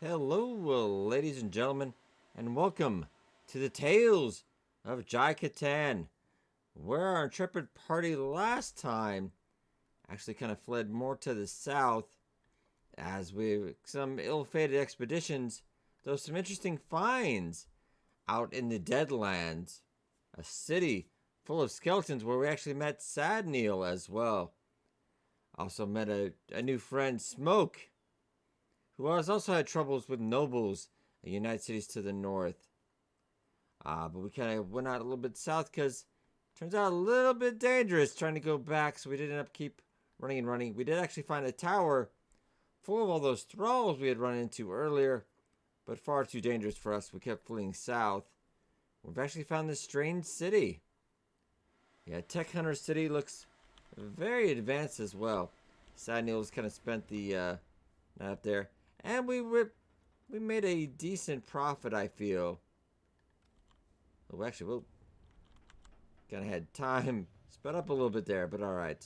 Hello, ladies and gentlemen, and welcome to the Tales of Jai Kattan, where our intrepid party last time actually kind of fled more to the south as we some ill-fated expeditions, though some interesting finds out in the Deadlands, a city full of skeletons where we actually met Sad Neil as well. Also met a new friend, Smoke, who has also had troubles with nobles in the United Cities to the north. But we kind of went out a little bit south because it turns out a little bit dangerous trying to go back, so we did end up keep running and running. We did actually find a tower full of all those thralls we had run into earlier, but far too dangerous for us. We kept fleeing south. We've actually found this strange city. Yeah, Tech Hunter City looks very advanced as well. Sad Neil's kind of spent the night up there. And we made a decent profit, I feel. Oh, actually, we'll kind of had time sped up a little bit there, but all right.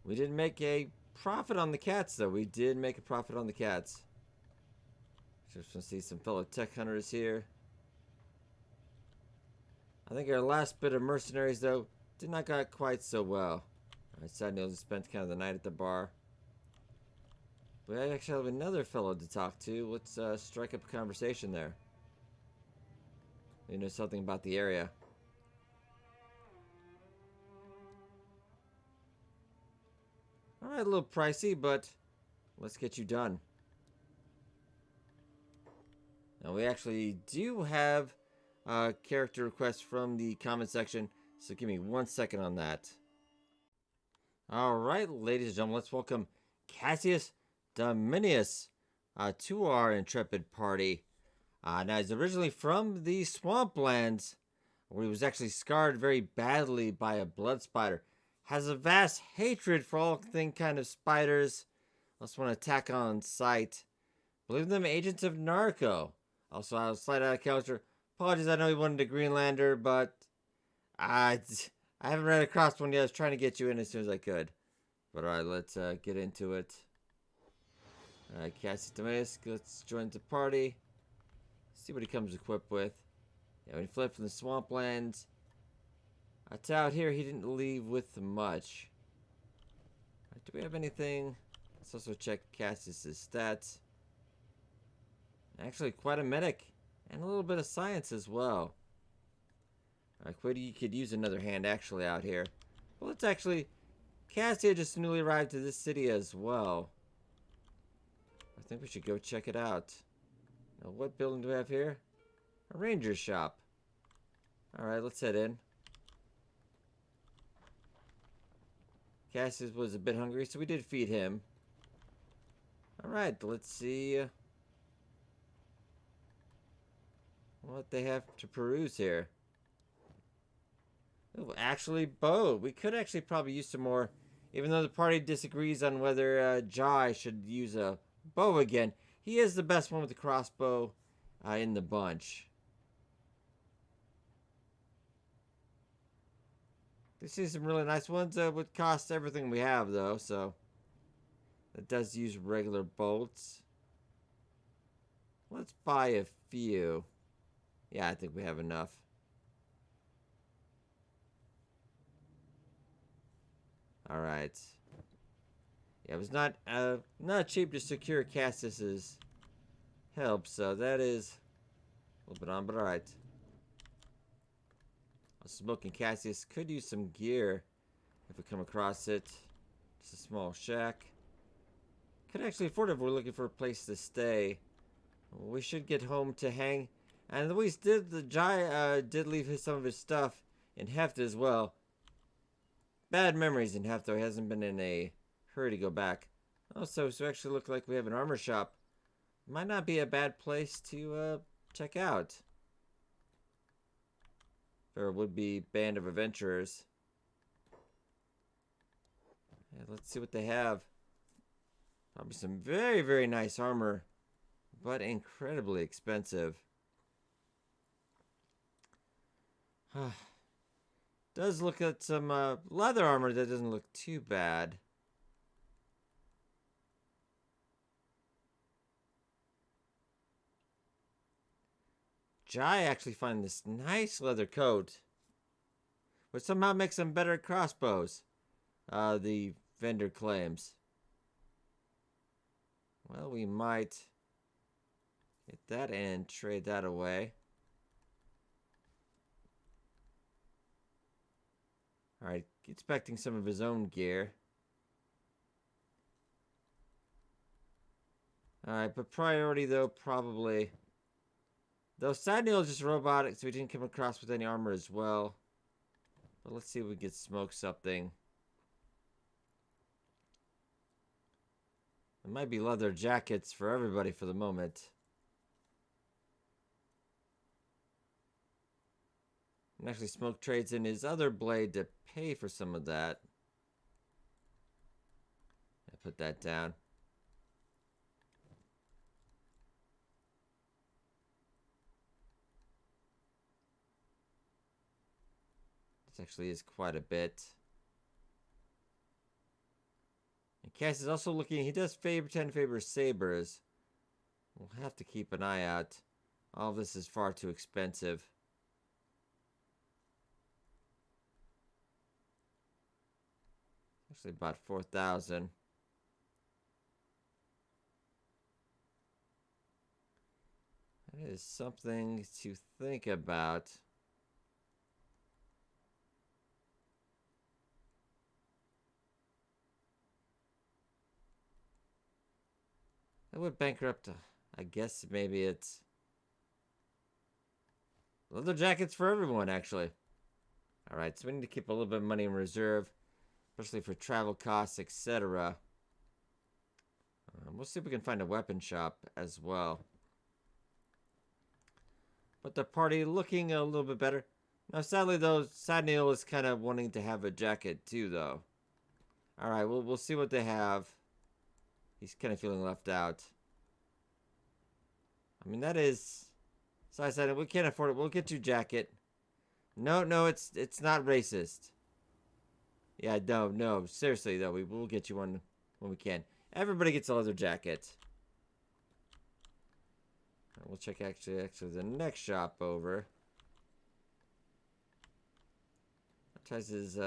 We didn't make a profit on the cats, though. We did make a profit on the cats. Just want to see some fellow tech hunters here. I think our last bit of mercenaries, though, did not go quite so well. All right, Sad Neil spent kind of the night at the bar. We actually have another fellow to talk to. Let's strike up a conversation there. You know something about the area. Alright, a little pricey, but let's get you done. Now, we actually do have character requests from the comment section, so give me 1 second on that. Alright, ladies and gentlemen, let's welcome Cassius Dominius to our intrepid party. Now, he's originally from the swamplands, where he was actually scarred very badly by a blood spider. Has a vast hatred for all kind of spiders. Also want to attack on sight. Believe them agents of Narco. Also, I was slight out of character. Apologies, I know he wanted a Greenlander, but I haven't read across one yet. I was trying to get you in as soon as I could. But alright, let's get into it. Alright, Cassius Dominius, let's join the party. See what he comes equipped with. Yeah, when he fled from the swamplands, it's out here he didn't leave with much. Right, do we have anything? Let's also check Cassius's stats. Actually, quite a medic. And a little bit of science as well. Alright, Quiddy could use another hand actually out here. Well, let's actually... Cassius just newly arrived to this city as well. I think we should go check it out. Now, what building do we have here? A ranger shop. Alright, let's head in. Cassius was a bit hungry, so we did feed him. Alright, let's see what they have to peruse here. Oh, actually, bow. We could actually probably use some more, even though the party disagrees on whether Jai should use a bow again. He is the best one with the crossbow in the bunch. This is some really nice ones. Would cost everything we have, though, so it does use regular bolts. Let's buy a few. Yeah, I think we have enough. Alright. Yeah, it was not cheap to secure Cassius's help, so that is a little bit on, but alright. Smoke and Cassius could use some gear if we come across it. Just a small shack. Could actually afford it if we're looking for a place to stay. We should get home to hang. And Luis did, the Jai did leave some of his stuff in Heft as well. Bad memories in Heft, though. He hasn't been in a hurry to go back. Also, so actually look like we have an armor shop. Might not be a bad place to check out. There would be band of adventurers. Yeah, let's see what they have. Probably some very, very nice armor, but incredibly expensive. Does look at some leather armor that doesn't look too bad. Jai actually find this nice leather coat, which somehow makes them better at crossbows. The vendor claims. Well, we might get that and trade that away. Alright, inspecting some of his own gear. Alright, but priority though, probably. Though Sad Neil is just robotic, so we didn't come across with any armor as well. But let's see if we can smoke something. There might be leather jackets for everybody for the moment. And actually Smoke trades in his other blade to pay for some of that. I put that down. This actually is quite a bit. And Cass is also looking, he does tend to favor sabers. We'll have to keep an eye out. All of this is far too expensive. Actually about 4,000. That is something to think about. That would bankrupt, I guess maybe it's leather jackets for everyone, actually. Alright, so we need to keep a little bit of money in reserve, especially for travel costs, etc. We'll see if we can find a weapon shop as well. But the party looking a little bit better. Now, sadly, though, Sad Neil is kind of wanting to have a jacket, too, though. Alright, we'll see what they have. He's kind of feeling left out. I mean, that is... So I said, we can't afford it. We'll get you a jacket. No, it's not racist. Yeah, no. Seriously, though, we will get you one when we can. Everybody gets a leather jacket. We'll check actually the next shop over. Tries his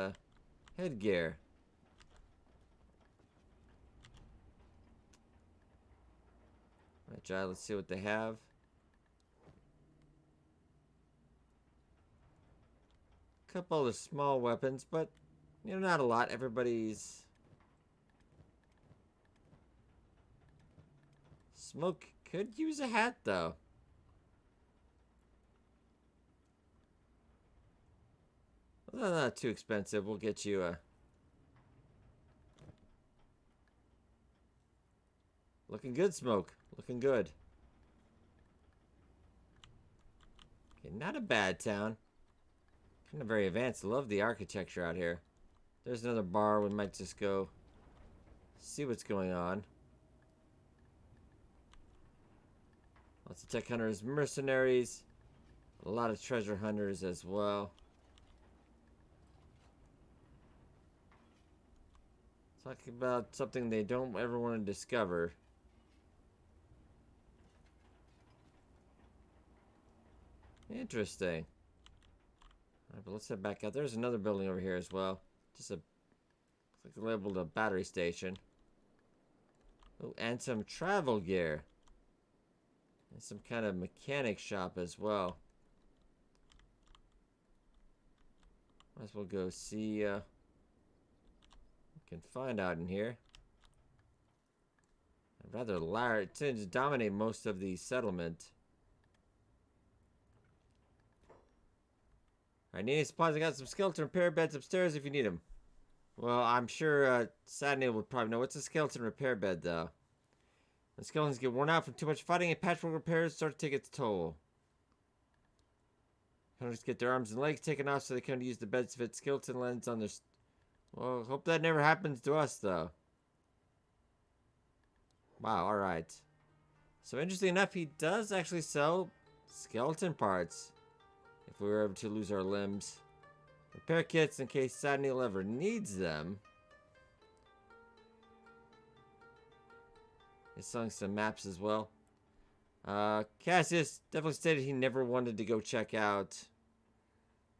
headgear. Alright, Jai, let's see what they have. A couple of small weapons, but not a lot. Everybody's Smoke could use a hat, though. Well, not too expensive. We'll get you a... Looking good, Smoke. Looking good. Okay, not a bad town. Kind of very advanced. Love the architecture out here. There's another bar. We might just go see what's going on. Lots of tech hunters, mercenaries. A lot of treasure hunters as well. Talking about something they don't ever want to discover. Interesting. Alright, but let's head back out. There's another building over here as well. Just looks like labeled a battery station. Oh, and some travel gear. And some kind of mechanic shop as well. Might as well go see what we can find out in here. I'd rather large. It tends to dominate most of the settlement. Alright, need any supplies? I got some skeleton repair beds upstairs if you need them. Well, I'm sure Sad Neil would probably know. What's a skeleton repair bed, though? When skeletons get worn out from too much fighting and patchwork repairs start to take its toll. Hunters get their arms and legs taken off so they can't use the beds to fit skeleton lens on their... Well, hope that never happens to us, though. Wow, alright. So, interesting enough, he does actually sell skeleton parts. If we were ever to lose our limbs. Repair kits in case Sad Neil ever needs them. He's selling some maps as well. Cassius definitely stated he never wanted to go check out.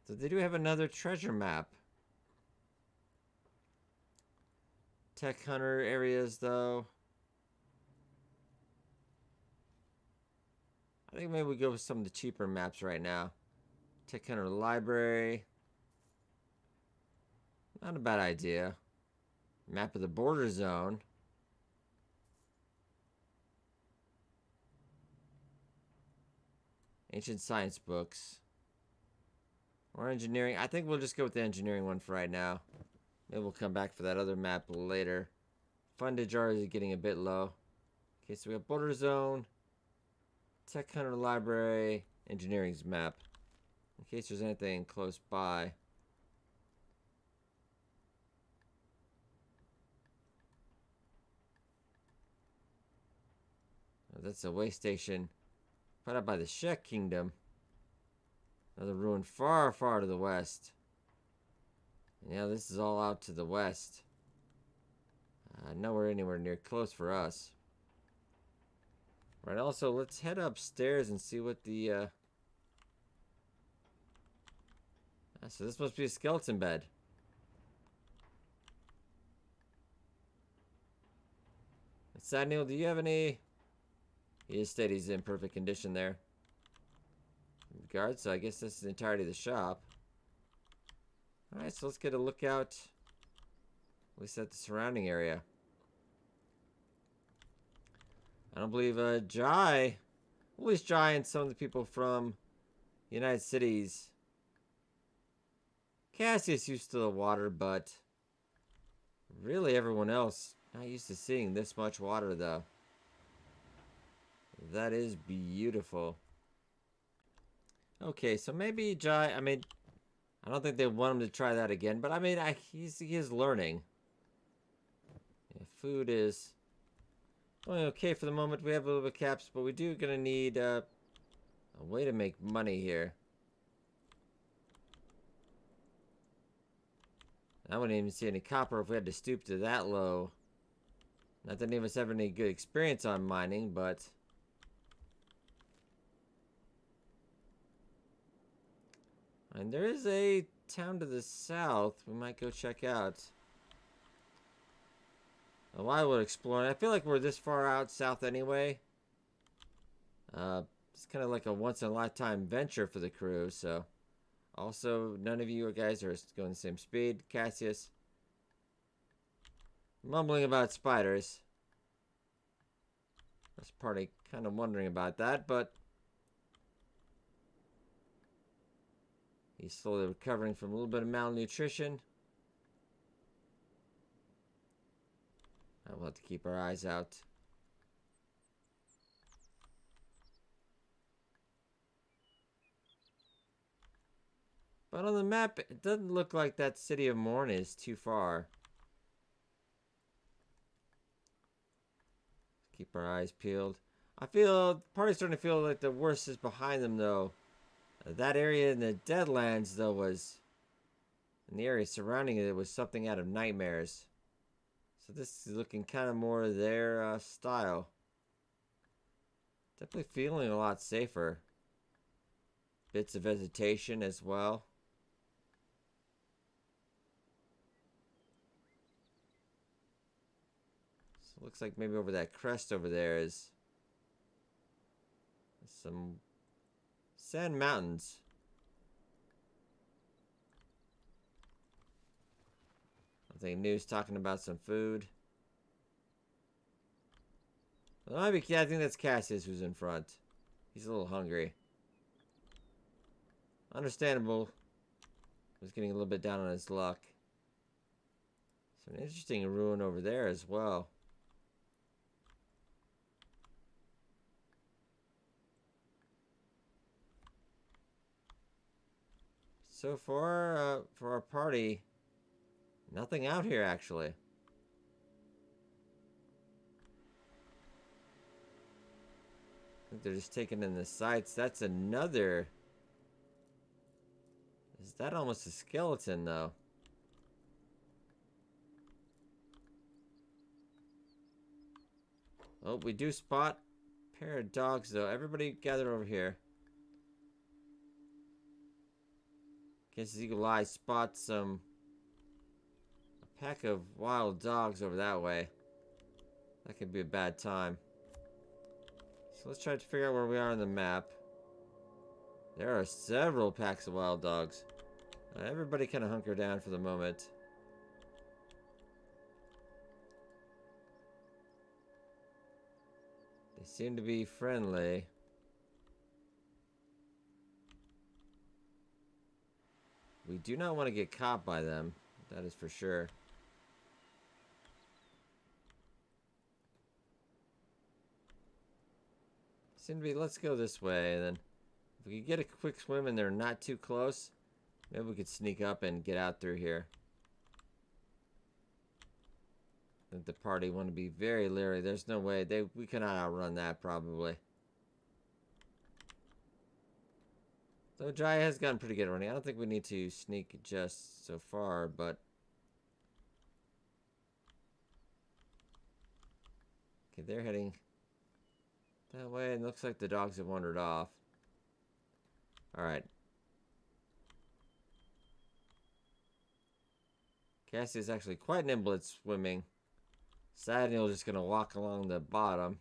So they do have another treasure map. Tech hunter areas, though. I think maybe we go with some of the cheaper maps right now. Tech hunter library. Not a bad idea. Map of the border zone. Ancient science books. Or engineering. I think we'll just go with the engineering one for right now. Maybe we'll come back for that other map later. Fundage art is getting a bit low. Okay, so we have border zone. Tech hunter library. Engineering's map. In case there's anything close by. Oh, that's a way station. Put up by the Shek Kingdom. Another ruin far, far to the west. Yeah, this is all out to the west. Nowhere anywhere near close for us. Right, also, let's head upstairs and see what the... So this must be a skeleton bed. Sad-Neil, do you have any... He is stated he's in perfect condition there. Guard, so I guess this is the entirety of the shop. Alright, so let's get a look out, at least at the surrounding area. I don't believe Jai, at least Jai and some of the people from the United Cities. Cassius used to the water, but really everyone else not used to seeing this much water, though. That is beautiful. Okay, so maybe Jai, I mean, I don't think they want him to try that again, but I mean, he is learning. Yeah, food is going okay for the moment. We have a little bit of caps, but we do gonna need a way to make money here. I wouldn't even see any copper if we had to stoop to that low. Not that any of us have any good experience on mining, but... And there is a town to the south we might go check out. While we're exploring, I feel like we're this far out south anyway. It's kind of like a once-in-a-lifetime venture for the crew, so... Also, none of you guys are going the same speed. Cassius. Mumbling about spiders. This party kind of wondering about that, but... He's slowly recovering from a little bit of malnutrition. We'll have to keep our eyes out. But on the map, it doesn't look like that city of Morn is too far. Keep our eyes peeled. I feel the party's starting to feel like the worst is behind them, though. That area in the Deadlands, though, was... And the area surrounding it was something out of nightmares. So this is looking kind of more their style. Definitely feeling a lot safer. Bits of vegetation as well. So it looks like maybe over that crest over there is some sand mountains. I think news talking about some food. Well, I think that's Cassius who's in front. He's a little hungry. Understandable. He's getting a little bit down on his luck. So an interesting ruin over there as well. So far, for our party, nothing out here actually. I think they're just taking in the sights. That's another... Is that almost a skeleton, though? Oh, we do spot pair of dogs, though. Everybody gather over here. In case his eagle eye spots a pack of wild dogs over that way. That could be a bad time. So let's try to figure out where we are on the map. There are several packs of wild dogs. Everybody kind of hunker down for the moment. They seem to be friendly. We do not want to get caught by them. That is for sure. Seem to be, let's go this way, and then if we could get a quick swim and they're not too close, maybe we could sneak up and get out through here. I think the party want to be very leery. There's no way. We cannot outrun that, probably. So Jai has gotten pretty good at running. I don't think we need to sneak just so far, but... Okay, they're heading that way, and it looks like the dogs have wandered off. Alright. Cassie is actually quite nimble at swimming. Sadney's just going to walk along the bottom.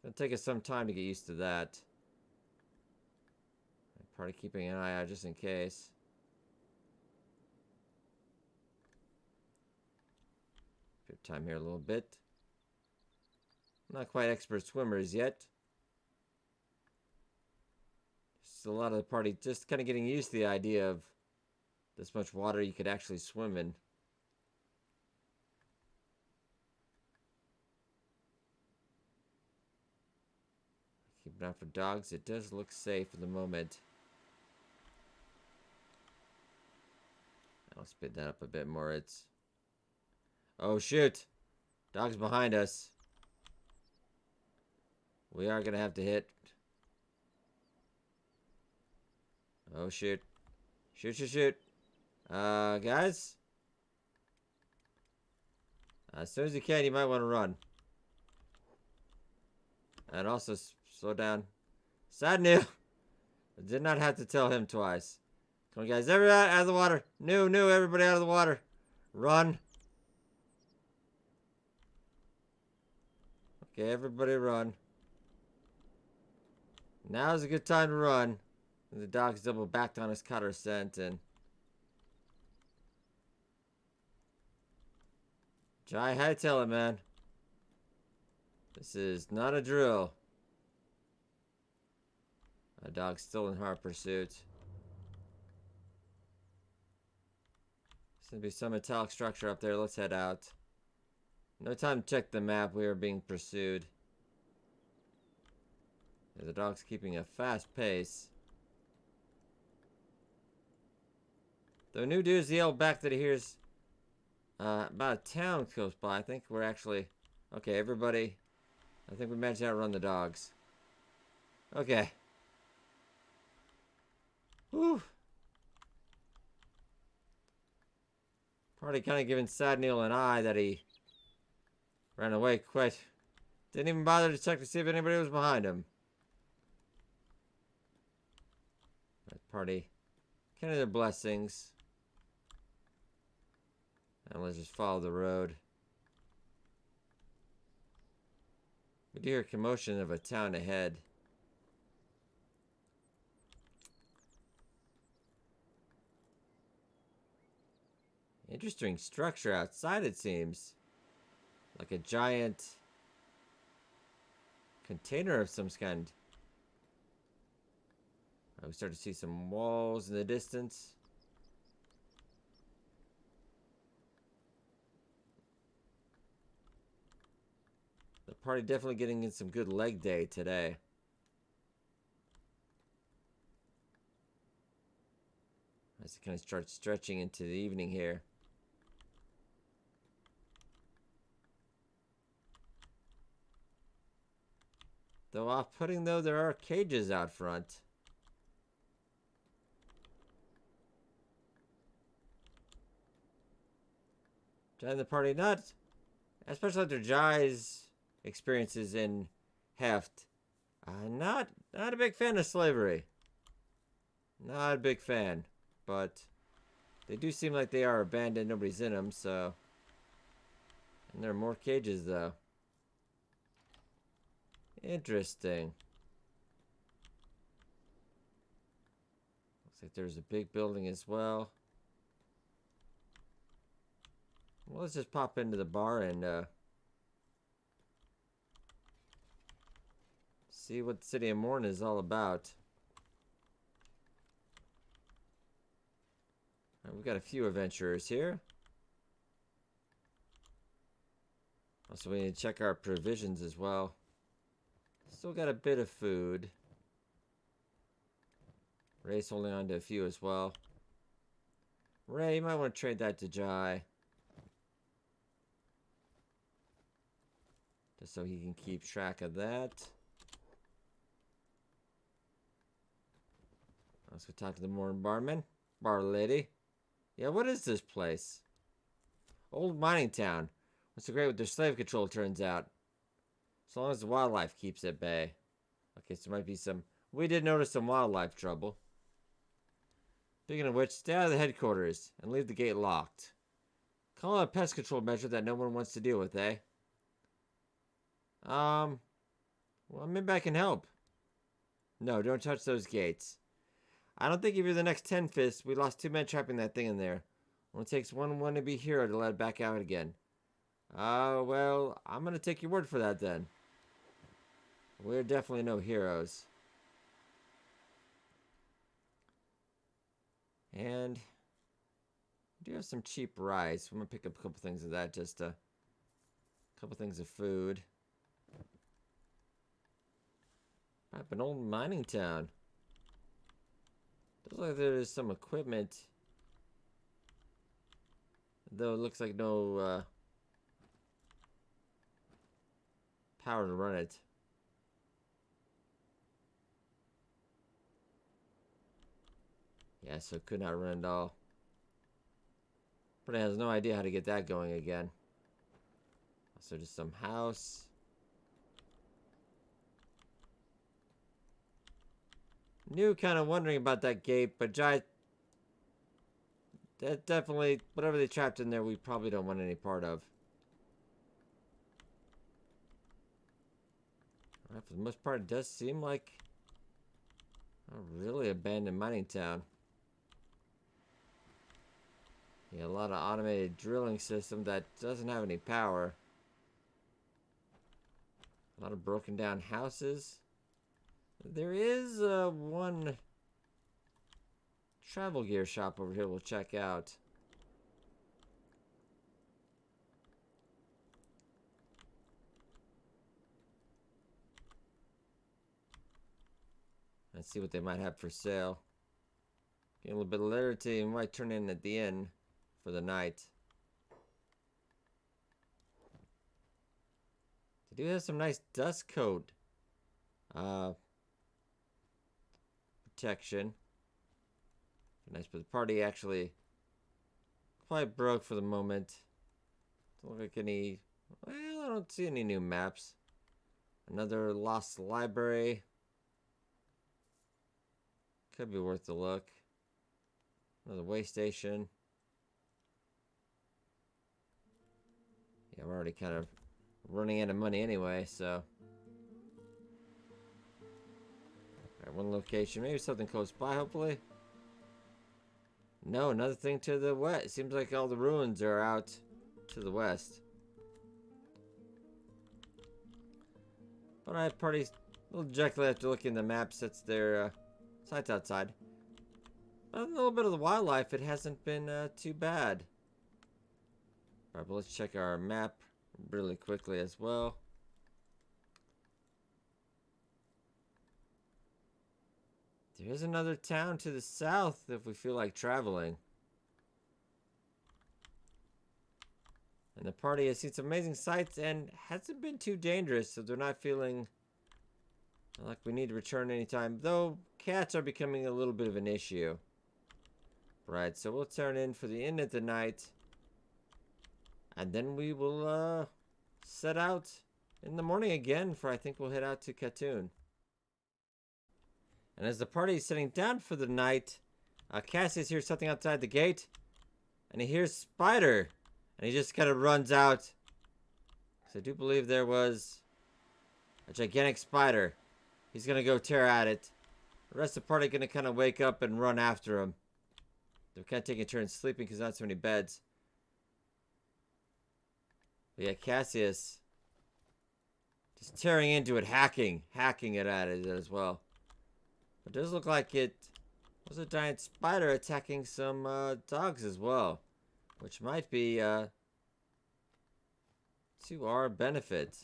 It'll take us some time to get used to that. Party keeping an eye out just in case. Good time here a little bit. Not quite expert swimmers yet. Just a lot of the party just kind of getting used to the idea of this much water you could actually swim in. Keep an eye for dogs. It does look safe for the moment. I'll speed that up a bit more. It's... Oh, shoot. Dog's behind us. We are going to have to hit. Oh, shoot. Shoot, shoot, shoot. Guys? As soon as you can, you might want to run. And also, slow down. Sad new. I did not have to tell him twice. Come on, guys. Everybody out of the water. New, everybody out of the water. Run. Okay, everybody run. Now's a good time to run. The dog's double backed on his cutter scent, and Jai, hightail it, man. This is not a drill. A dog's still in hard pursuit. There's gonna be some metallic structure up there. Let's head out. No time to check the map. We are being pursued. The dog's keeping a fast pace. The new dude's yelled back that he hears about a town close by. I think we're actually... Okay, everybody. I think we managed to outrun the dogs. Okay. Whew. Party kind of giving Sad Neil an eye that he ran away quick. Didn't even bother to check to see if anybody was behind him. That party. Kind of their blessings. And let's just follow the road. We do hear a commotion of a town ahead. Interesting structure outside, it seems. Like a giant container of some kind. We start to see some walls in the distance. The party definitely getting in some good leg day today. As it kind of starts stretching into the evening here. Though off-putting, though, there are cages out front. Driving the party nuts. Especially after Jai's experiences in heft. Not a big fan of slavery. Not a big fan, but they do seem like they are abandoned. Nobody's in them, so. And there are more cages, though. Interesting. Looks like there's a big building as well. Well, let's just pop into the bar and see what the City of Morn is all about. All right, we've got a few adventurers here. Also, we need to check our provisions as well. Still got a bit of food. Ray's holding on to a few as well. Ray, you might want to trade that to Jai. Just so he can keep track of that. Let's go talk to the morning barman. Bar lady. Yeah, what is this place? Old mining town. What's so great with their slave control, turns out. As long as the wildlife keeps at bay. Okay, so there might be some... We did notice some wildlife trouble. Speaking of which, stay out of the headquarters and leave the gate locked. Call it a pest control measure that no one wants to deal with, eh? Well, maybe I can help. No, don't touch those gates. I don't think if you're the next 10 fists, we lost 2 men trapping that thing in there. Only takes one wannabe hero to let it back out again. Well, I'm gonna take your word for that then. We're definitely no heroes. And we do have some cheap rice. I'm gonna pick up a couple things of that, just a couple things of food. Up an old mining town. Looks like there's some equipment. Though it looks like no power to run it. Yeah, so it could not run at all. But it has no idea how to get that going again. So just some house. Knew kind of wondering about that gate, but Jai... That definitely... Whatever they trapped in there, we probably don't want any part of. Alright, for the most part, it does seem like a really abandoned mining town. Yeah, a lot of automated drilling system that doesn't have any power. A lot of broken down houses. There is one travel gear shop over here we'll check out. Let's see what they might have for sale. Get a little bit of liberty and might turn in at the inn for the night. They do have some nice dust coat protection. Nice, but the party actually quite broke for the moment. Don't look like any... Well, I don't see any new maps. Another lost library. Could be worth a look. Another way station. Yeah, we're already kind of running out of money anyway, so... Alright, one location. Maybe something close by, hopefully. No, another thing to the west. It seems like all the ruins are out to the west. Alright, party's a little directly after looking at the map, sets their sights outside. But a little bit of the wildlife, it hasn't been too bad. Alright, but let's check our map really quickly as well. There is another town to the south if we feel like traveling. And the party has seen some amazing sights and hasn't been too dangerous, so they're not feeling like we need to return anytime. Though cats are becoming a little bit of an issue. Right, so we'll turn in for the inn at the night. And then we will set out in the morning again, for I think we'll head out to Catun. And as the party is sitting down for the night, Cassius hears something outside the gate, and he hears Spider, and he just kind of runs out. So I do believe there was a gigantic spider. He's going to go tear at it. The rest of the party are going to kind of wake up and run after him. They're kind of taking turns sleeping because not so many beds. But yeah, Cassius just tearing into it, hacking it at it as well. It does look like it was a giant spider attacking some dogs as well, which might be to our benefit.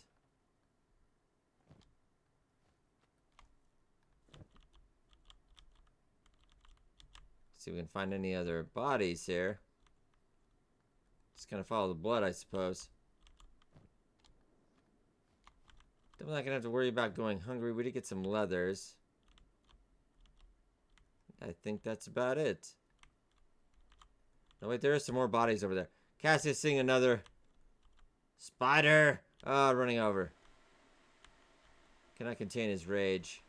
See if we can find any other bodies here. Just kind of follow the blood, I suppose. Definitely not gonna have to worry about going hungry. We did get some leathers. I think that's about it. No, wait, there are some more bodies over there. Cassius seeing another spider. Running over. Cannot contain his rage.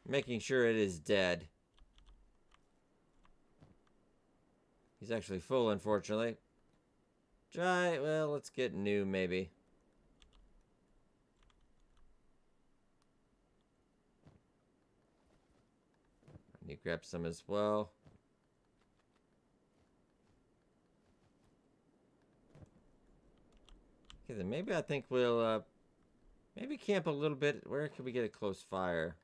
Making sure it is dead. He's actually full, unfortunately. Jai, well, let's get new, maybe. I need to grab some as well. Okay, then maybe I think we'll, maybe camp a little bit. Where can we get a close fire?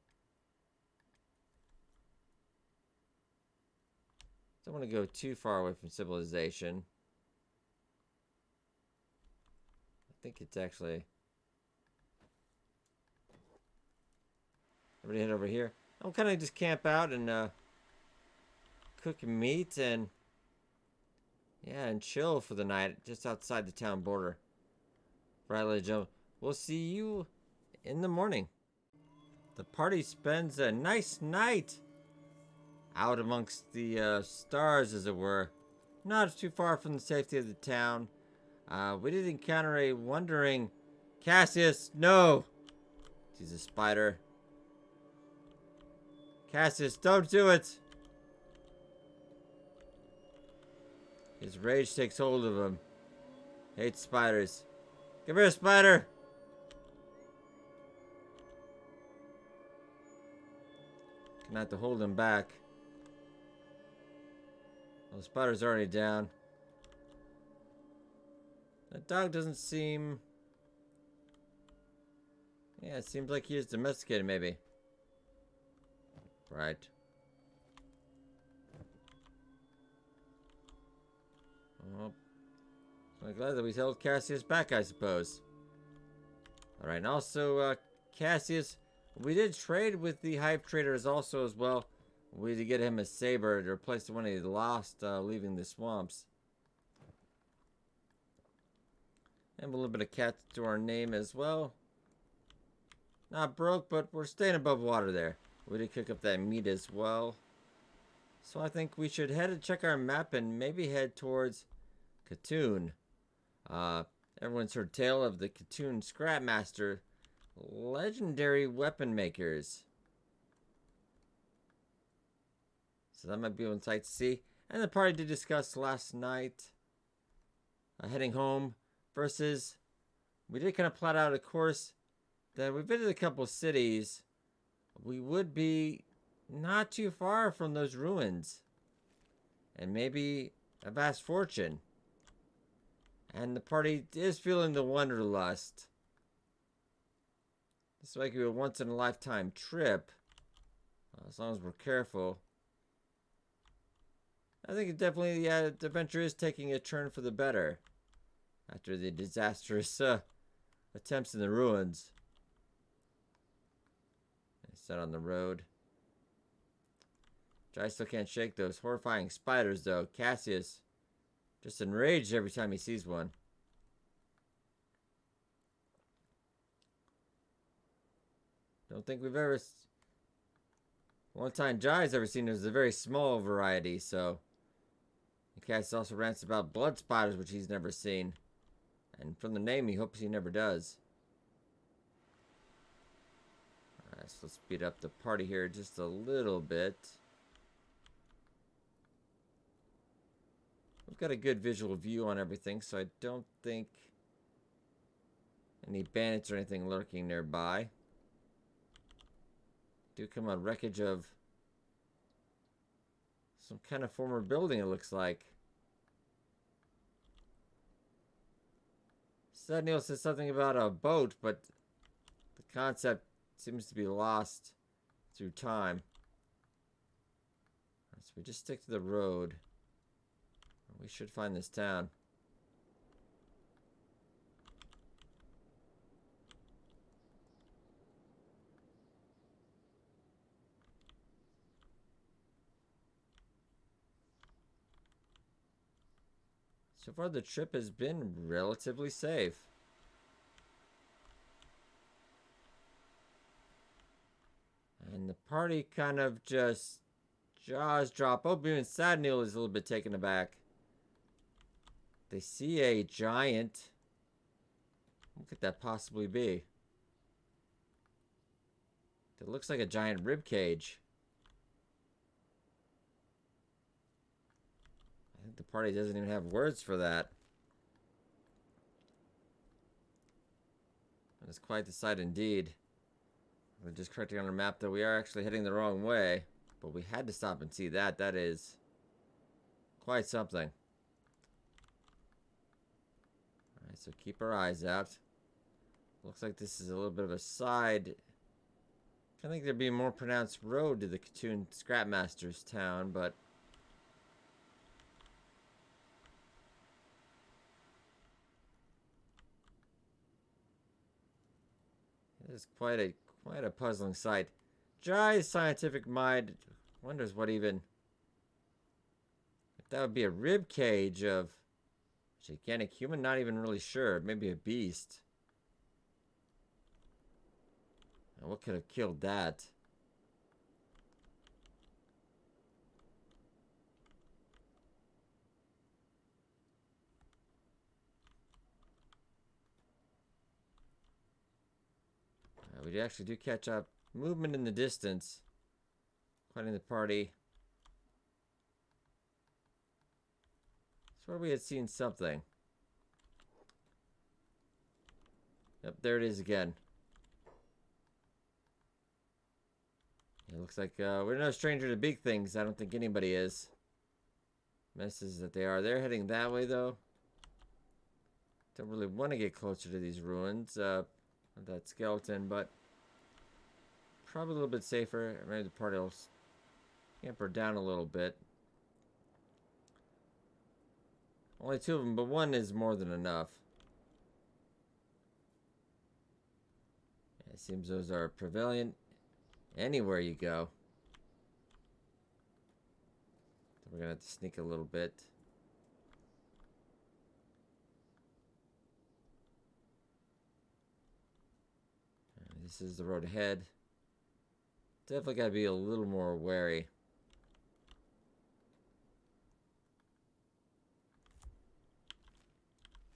Don't want to go too far away from civilization. I think it's actually... Everybody head over here. I'll kind of just camp out and cook meat and... yeah, and chill for the night just outside the town border. Right, ladies and gentlemen. We'll see you in the morning. The party spends a nice night out amongst the stars, as it were. Not too far from the safety of the town. We did encounter a wandering Cassius. No! He's a spider. Cassius, don't do it! His rage takes hold of him. Hates spiders. Come here, spider! Gonna have to hold him back. Well, the spider's already down. That dog doesn't seem... yeah, it seems like he is domesticated, maybe. Right. Well, I'm glad that we held Cassius back, I suppose. Alright, and also, Cassius, we did trade with the Hive Traders also as well. We did get him a saber to replace the one he lost leaving the swamps. And a little bit of cat to our name as well. Not broke, but we're staying above water there. We did cook up that meat as well. So I think we should head and check our map and maybe head towards Catun. Everyone's heard tale of the Catun scrapmaster, legendary weapon makers. So that might be one sight to see. And the party did discuss last night heading home versus we did kind of plot out a course that we visited a couple cities. We would be not too far from those ruins and maybe a vast fortune. And the party is feeling the wanderlust. This might be a once in a lifetime trip, as long as we're careful. I think it definitely, the adventure is taking a turn for the better after the disastrous attempts in the ruins. I set on the road. Jai still can't shake those horrifying spiders, though. Cassius just enraged every time he sees one. Don't think we've ever... one time Jai's ever seen is a very small variety, so... Cassius also rants about blood spiders, which he's never seen. And from the name, he hopes he never does. Alright, so let's speed up the party here just a little bit. We've got a good visual view on everything, so I don't think any bandits or anything lurking nearby. Do come on wreckage of some kind of former building, it looks like. Neil says something about a boat, but the concept seems to be lost through time. So we just stick to the road. We should find this town. So far the trip has been relatively safe. And the party kind of just jaws drop. Oh, even Sad Neil is a little bit taken aback. They see a giant. What could that possibly be? It looks like a giant rib cage. I think the party doesn't even have words for that. That's quite the sight indeed. We're just correcting on our map that we are actually heading the wrong way. But we had to stop and see that. That is quite something. Alright, so keep our eyes out. Looks like this is a little bit of a side. I think there'd be a more pronounced road to the Catun scrapmasters town, but it is quite a puzzling sight. Jai's scientific mind wonders what even if that would be a rib cage of a gigantic human. Not even really sure. Maybe a beast. And what could have killed that? We actually do catch up. Movement in the distance. Quieting the party. Swear we had seen something. Yep, there it is again. It looks like we're no stranger to big things. I don't think anybody is. Messes that they are. They're heading that way, though. Don't really want to get closer to these ruins. That skeleton, but probably a little bit safer. Maybe the party will scamper down a little bit. Only two of them, but one is more than enough. It seems those are prevalent anywhere you go. So we're gonna have to sneak a little bit. This is the road ahead. Definitely gotta be a little more wary.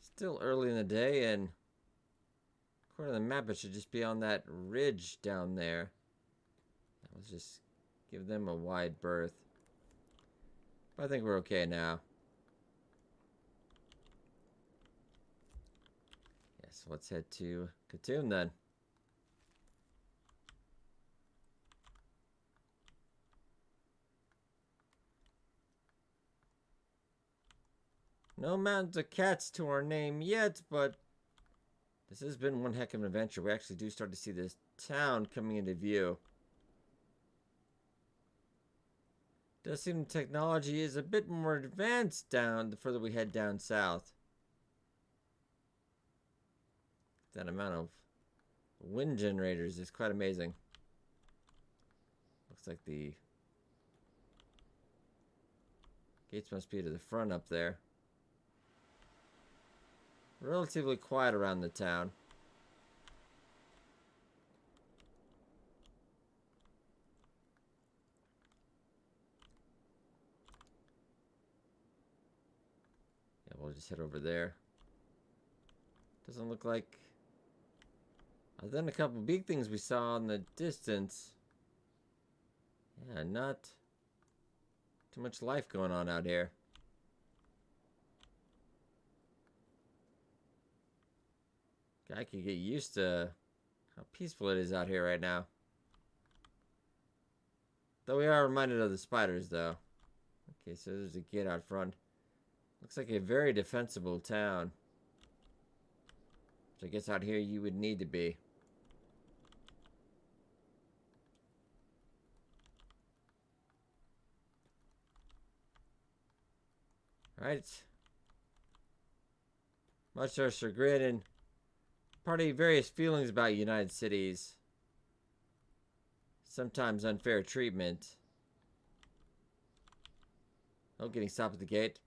Still early in the day, and according to the map, it should just be on that ridge down there. Let's just give them a wide berth. But I think we're okay now. Yes, let's head to Catun then. No mountains of cats to our name yet, but this has been one heck of an adventure. We actually do start to see this town coming into view. Does seem technology is a bit more advanced down the further we head down south. That amount of wind generators is quite amazing. Looks like the gates must be to the front up there. Relatively quiet around the town. Yeah, we'll just head over there. Doesn't look like... Other than a couple big things we saw in the distance. Yeah, not too much life going on out here. Guy could get used to how peaceful it is out here right now. Though we are reminded of the spiders, though. Okay, so there's a gate out front. Looks like a very defensible town. Which I guess out here you would need to be. Right. Much to our chagrin and party various feelings about United Cities. Sometimes unfair treatment. Oh, getting stopped at the gate.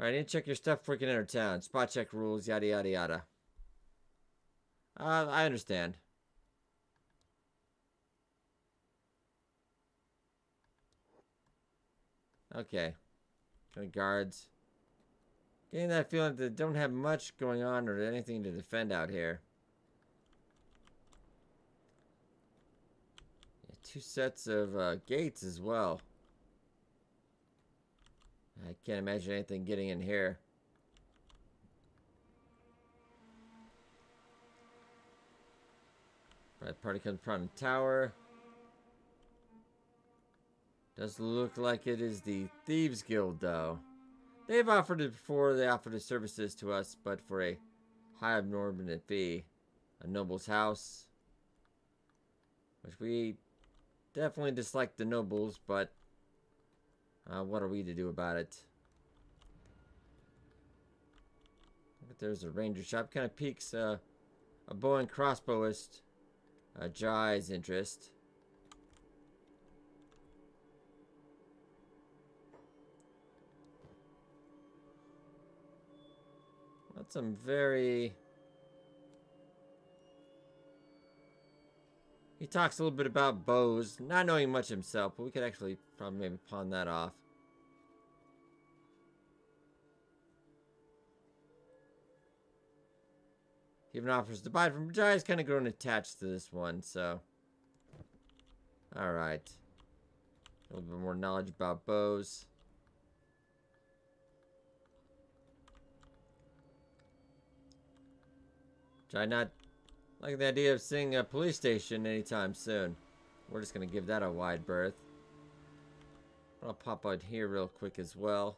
Alright, I need to check your stuff before we can enter town. Spot check rules, yada yada yada. I understand. Okay. Kind of guards. Getting that feeling that they don't have much going on or anything to defend out here. Yeah, 2 sets of gates as well. I can't imagine anything getting in here. Right, party comes from the tower. Does look like it is the Thieves Guild, though. They've offered it before. They offered their services to us, but for a high abnormal fee. A noble's house. Which we definitely dislike the nobles, but what are we to do about it? But there's a ranger shop. Kind of piques a bow and crossbowist Jai's interest. That's some very... He talks a little bit about bows, not knowing much himself, but we could actually probably maybe pawn that off. He even offers to buy it from Jai's kind of grown attached to this one, so... Alright. A little bit more knowledge about bows. Jai not like the idea of seeing a police station anytime soon. We're just going to give that a wide berth. I'll pop out here real quick as well.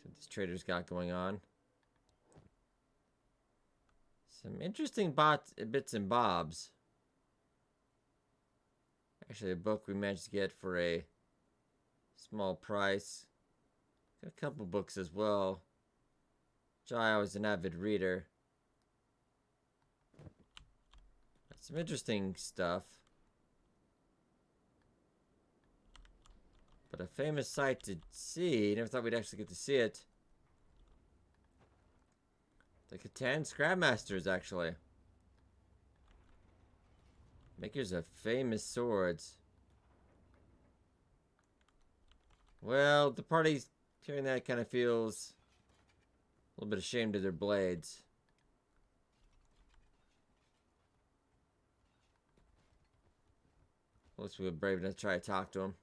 See what this trader's got going on. Some interesting bits and bobs. Actually, a book we managed to get for a small price. Got a couple books as well. Jai was an avid reader. Got some interesting stuff. But a famous sight to see. Never thought we'd actually get to see it. The Catun scrapmasters, actually. Makers of famous swords. Well, the party's hearing that kind of feels a little bit ashamed of their blades. Unless we were brave enough to try to talk to him.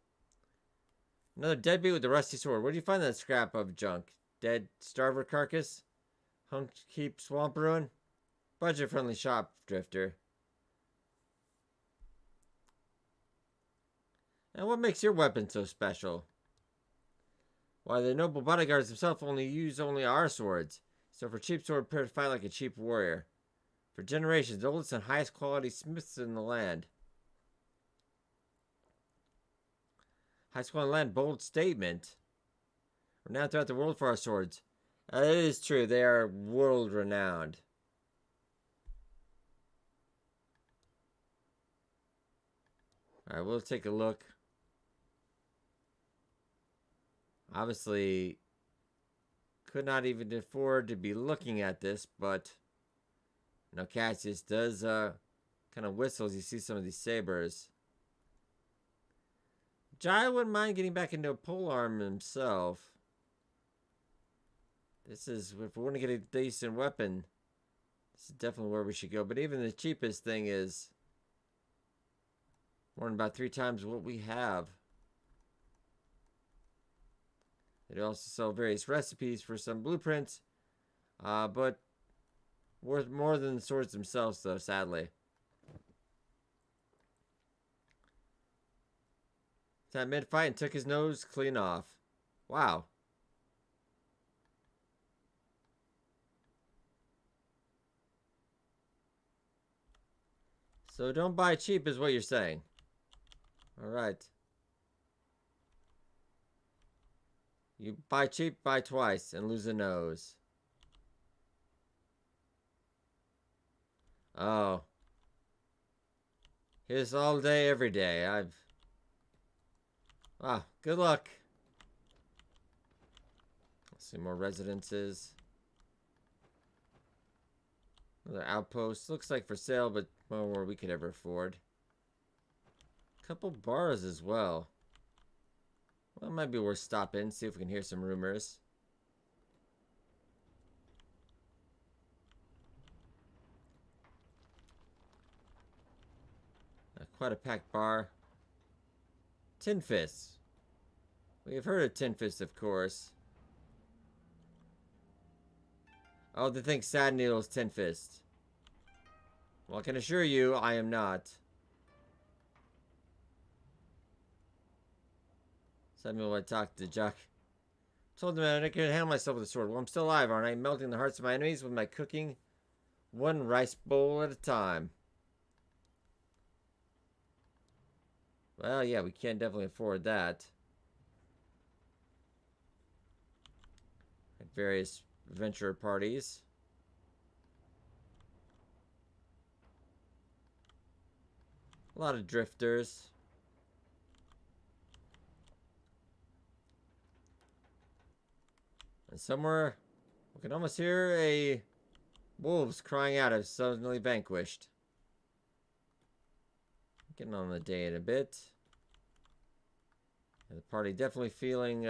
Another deadbeat with a rusty sword. Where do you find that scrap of junk? Dead starver carcass? Hunk heap swamp ruin? Budget-friendly shop drifter. And what makes your weapon so special? Why, the noble bodyguards themselves use only our swords. So for cheap sword, prepare to fight like a cheap warrior. For generations, the oldest and highest quality smiths in the land. Highest quality land, bold statement. Renowned throughout the world for our swords. It is true, they are world renowned. Alright, we'll take a look. Obviously, could not even afford to be looking at this, but you know, Cassius does kind of whistle as you see some of these sabers. Jai wouldn't mind getting back into a polearm himself. This is, if we want to get a decent weapon, this is definitely where we should go. But even the cheapest thing is more than about 3 times what we have. They also sell various recipes for some blueprints, but worth more than the swords themselves, though, sadly. That mid-fight and took his nose clean off. Wow. So don't buy cheap is what you're saying. Alright. You buy cheap, buy twice, and lose a nose. Oh. Here's all day, every day. Ah, good luck. Let's see, more residences. Another outpost. Looks like for sale, but more we could ever afford. Couple bars as well. Well, it might be worth stopping, see if we can hear some rumors. Quite a packed bar. Tin Fists. We have heard of Tin Fist, of course. Oh, they think Sad Needle's Tin Fist. Well, I can assure you, I am not. Samuel, I talked to Jack. Told him I could handle myself with a sword. Well, I'm still alive, aren't I? Melting the hearts of my enemies with my cooking one rice bowl at a time. Well, yeah, we can't definitely afford that. At various adventure parties. A lot of drifters. And somewhere, we can almost hear a wolves crying out as suddenly vanquished. Getting on the day in a bit. And the party definitely feeling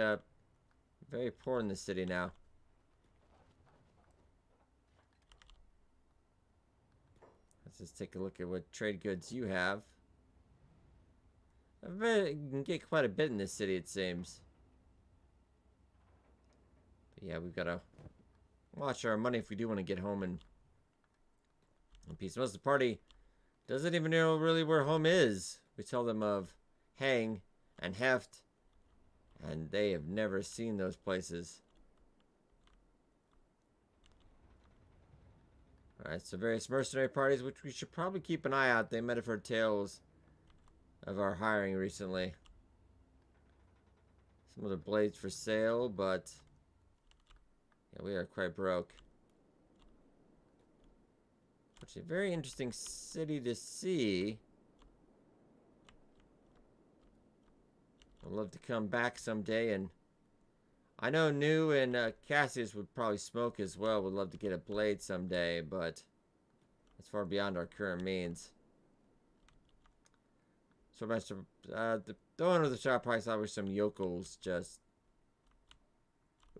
very poor in the city now. Let's just take a look at what trade goods you have. I bet you can get quite a bit in this city, it seems. But yeah, we've got to watch our money if we do want to get home in peace. Most of the party doesn't even know really where home is. We tell them of Hang and Heft, and they have never seen those places. Alright, so various mercenary parties, which we should probably keep an eye out. They might have heard tales of our hiring recently. Some of the blades for sale, but yeah, we are quite broke. Which is a very interesting city to see. I'd love to come back someday, and I know New and Cassius would probably smoke as well. Would love to get a blade someday, but that's far beyond our current means. So much. The owner of the shop probably thought we were some yokels just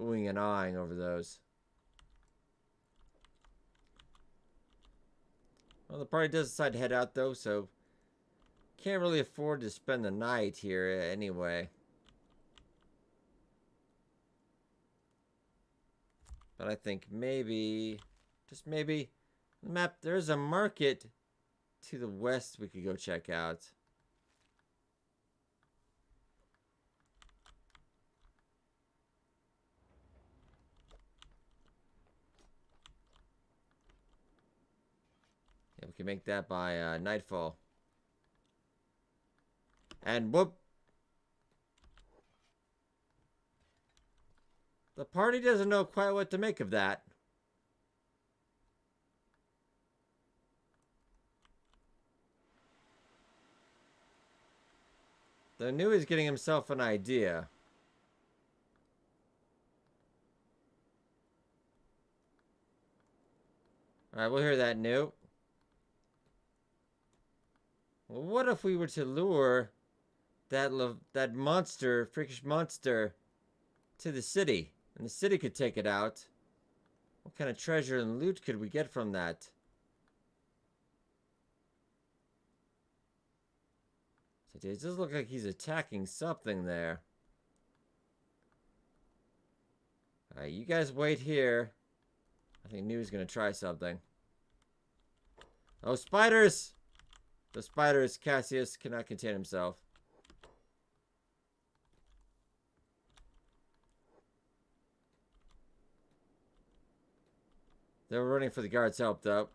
oohing and eyeing over those. Well, the party does decide to head out though, so can't really afford to spend the night here anyway. But I think maybe, just maybe, the map, there's a market to the west we could go check out. Yeah, we can make that by nightfall. And whoop! The party doesn't know quite what to make of that. The new is getting himself an idea. Alright, we'll hear that, new. Well, what if we were to lure that monster, freakish monster, to the city, and the city could take it out. What kind of treasure and loot could we get from that? So it does look like he's attacking something there. Alright, you guys wait here. I think New's gonna try something. Oh, spiders! The spiders, Cassius cannot contain himself. They were running for the guards' help, though.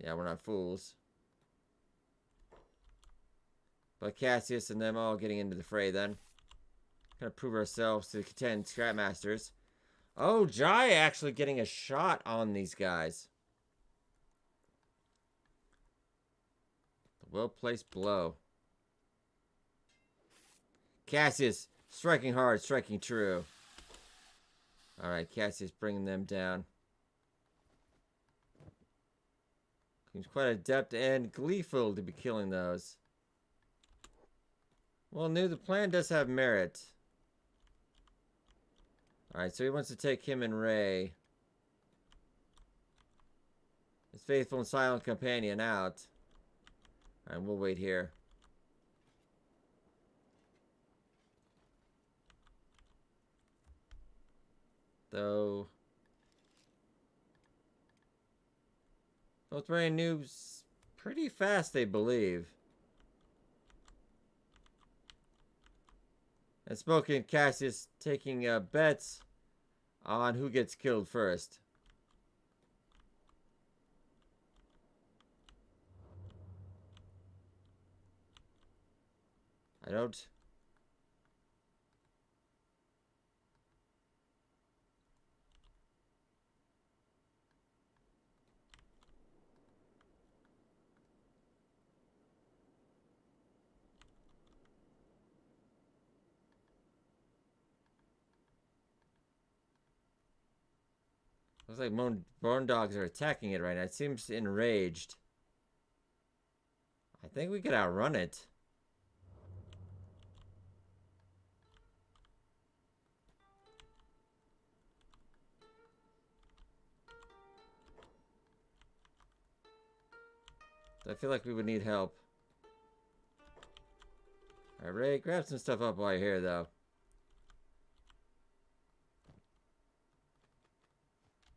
Yeah, we're not fools. But Cassius and them all getting into the fray then. Gonna prove ourselves to contend scrapmasters. Oh, Jai actually getting a shot on these guys. The well-placed blow. Cassius striking hard, striking true. Alright, Cassius bringing them down. He's quite adept and gleeful to be killing those. Well, New, the plan does have merit. Alright, so he wants to take him and Ray, his faithful and silent companion, out. Alright, we'll wait here. Though both Ray and Noob's pretty fast, they believe. And Smokey and Cassius taking bets on who gets killed first. I don't... Looks like bone dogs are attacking it right now. It seems enraged. I think we could outrun it. I feel like we would need help. Alright, Ray, grab some stuff up while you're here, though.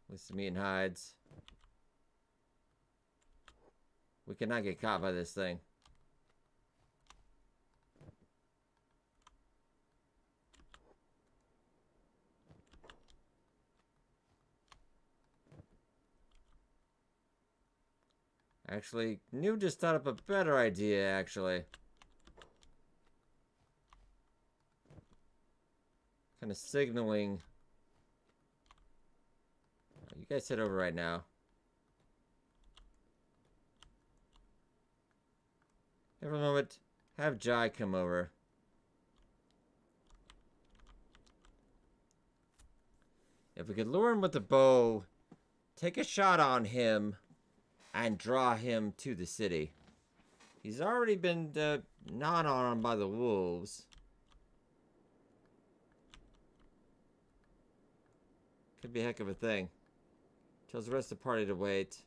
With some meat and hides. We cannot get caught by this thing. Actually, New just thought up a better idea, actually. Kind of signaling. You guys head over right now. Every moment, have Jai come over. If we could lure him with the bow, take a shot on him, and draw him to the city. He's already been gnawed on by the wolves. Could be a heck of a thing. Tells the rest of the party to wait.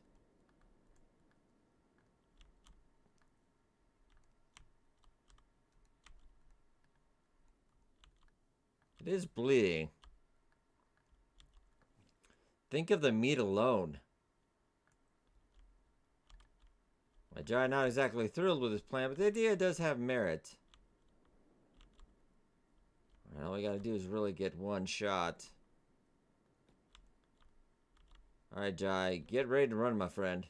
It is bleeding. Think of the meat alone. Jai not exactly thrilled with his plan, but the idea does have merit. All we gotta do is really get one shot. Alright, Jai, get ready to run, my friend.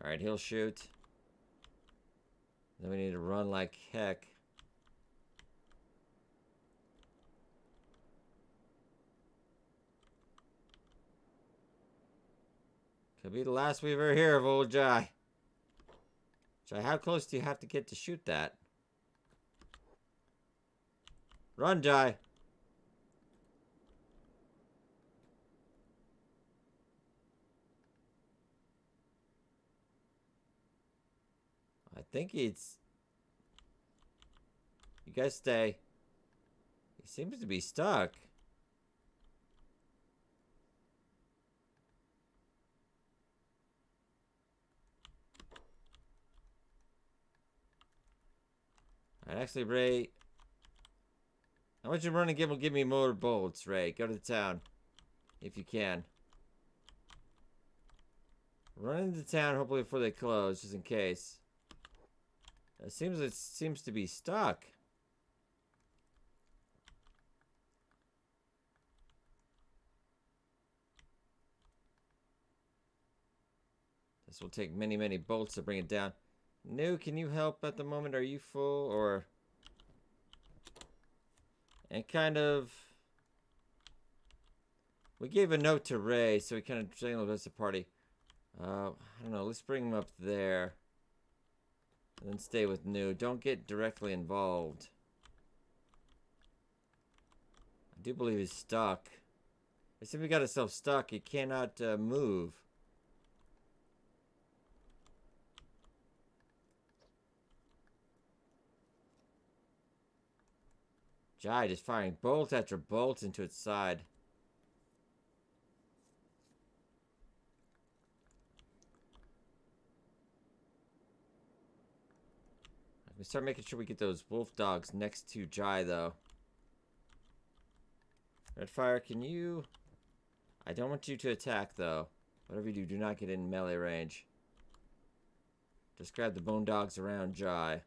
Alright, he'll shoot. Then we need to run like heck. Could be the last we ever hear of old Jai. Jai, how close do you have to get to shoot that? Run, Jai. think it's... You guys stay. He seems to be stuck. Alright, actually, Ray... I want you to run and give me more bolts, Ray. Go to the town. If you can. Run into town, hopefully before they close, just in case. It seems to be stuck. This will take many, many bolts to bring it down. No, can you help at the moment? Are you full, or... And kind of... We gave a note to Ray, so he kind of signaled us a party. I don't know, let's bring him up there. And then stay with New. Don't get directly involved. I do believe he's stuck. As if he got himself stuck, he cannot move. Jai just firing bolt after bolt into its side. We start making sure we get those wolf dogs next to Jai, though. Redfire, can you... I don't want you to attack, though. Whatever you do, do not get in melee range. Just grab the bone dogs around Jai.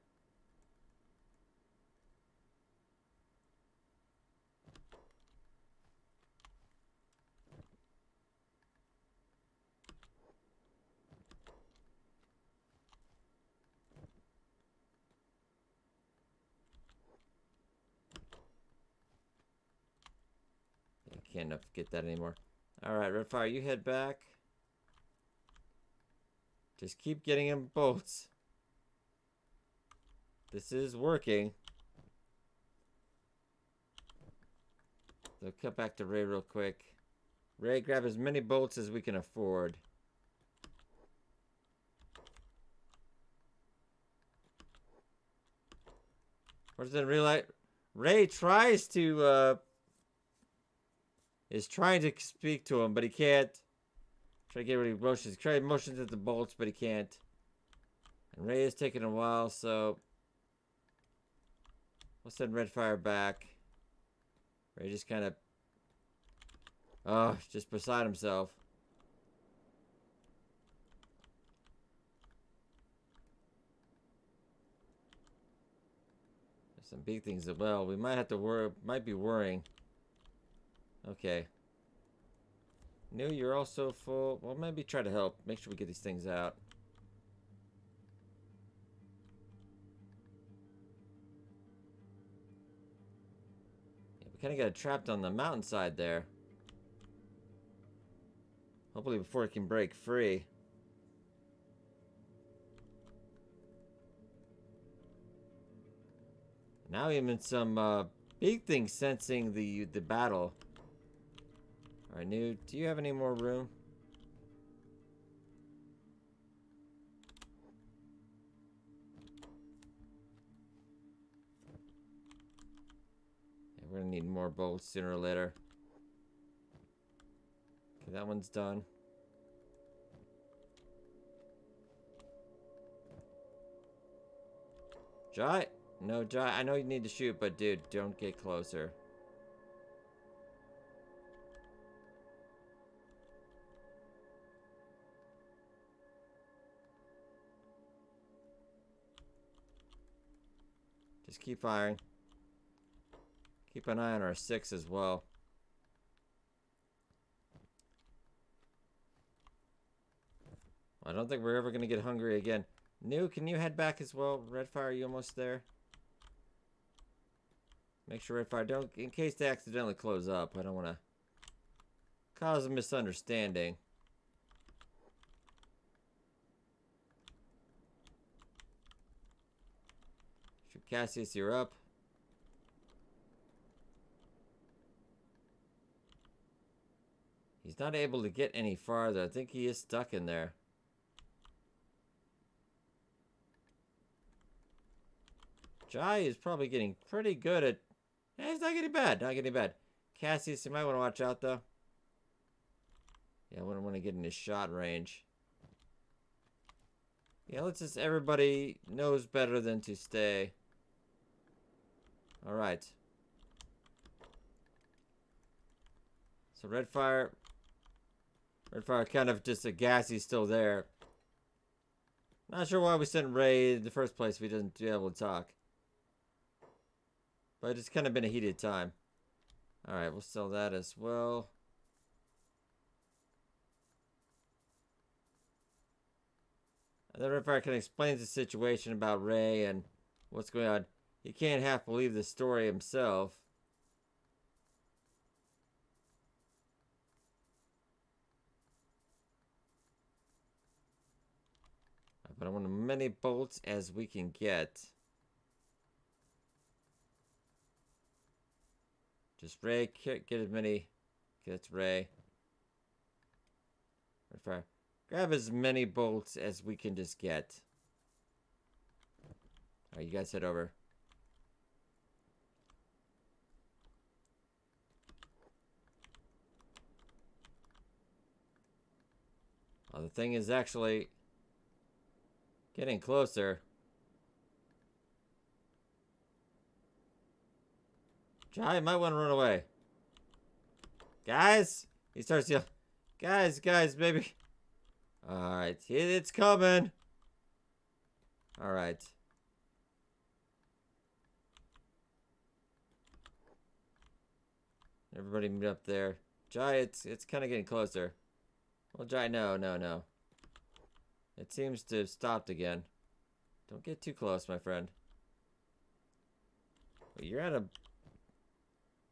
Can't get that anymore. Alright, Redfire, you head back. Just keep getting him bolts. This is working. So cut back to Ray real quick. Ray, grab as many bolts as we can afford. Where's the real... Ray tries to, is trying to speak to him, but he can't. Try to get rid of motions. Try motions at the bolts, but he can't. And Ray is taking a while, so we'll send Redfire back. Ray just kind of, just beside himself. There's some big things as well. We might have to worry. Might be worrying. Okay. New, you're also full. Well, maybe try to help. Make sure we get these things out. Yeah, we kind of got it trapped on the mountainside there. Hopefully before it can break free. Now even some big things sensing the battle. Alright, New, do you have any more room? Yeah, we're gonna need more bolts sooner or later. Okay, that one's done. Jai? No, Jai, I know you need to shoot, but dude, don't get closer. Just keep firing. Keep an eye on our 6 as well. I don't think we're ever going to get hungry again. New, can you head back as well? Redfire, are you almost there? Make sure Redfire don't... In case they accidentally close up. I don't want to cause a misunderstanding. Cassius, you're up. He's not able to get any farther. I think he is stuck in there. Jai is probably getting pretty good at... Eh, it's not getting bad. Not getting bad. Cassius, you might want to watch out, though. Yeah, I wouldn't want to get in his shot range. Yeah, let's just... Everybody knows better than to stay. Alright. So Redfire kind of just a gassy still there. Not sure why we sent Ray in the first place if he doesn't be able to talk. But it's kind of been a heated time. Alright, we'll sell that as well. And then Redfire kind of explains the situation about Ray and what's going on. He can't half believe the story himself. But I want as many bolts as we can get. Just Ray, get as many. That's Ray. Redfire. Grab as many bolts as we can just get. Alright, you guys head over. Oh, the thing is actually getting closer. Jai might want to run away. Guys! He starts yelling. Guys, baby. Alright, it's coming. Alright. Everybody meet up there. Jai, it's kind of getting closer. Well, Jai, no. It seems to have stopped again. Don't get too close, my friend. But you're not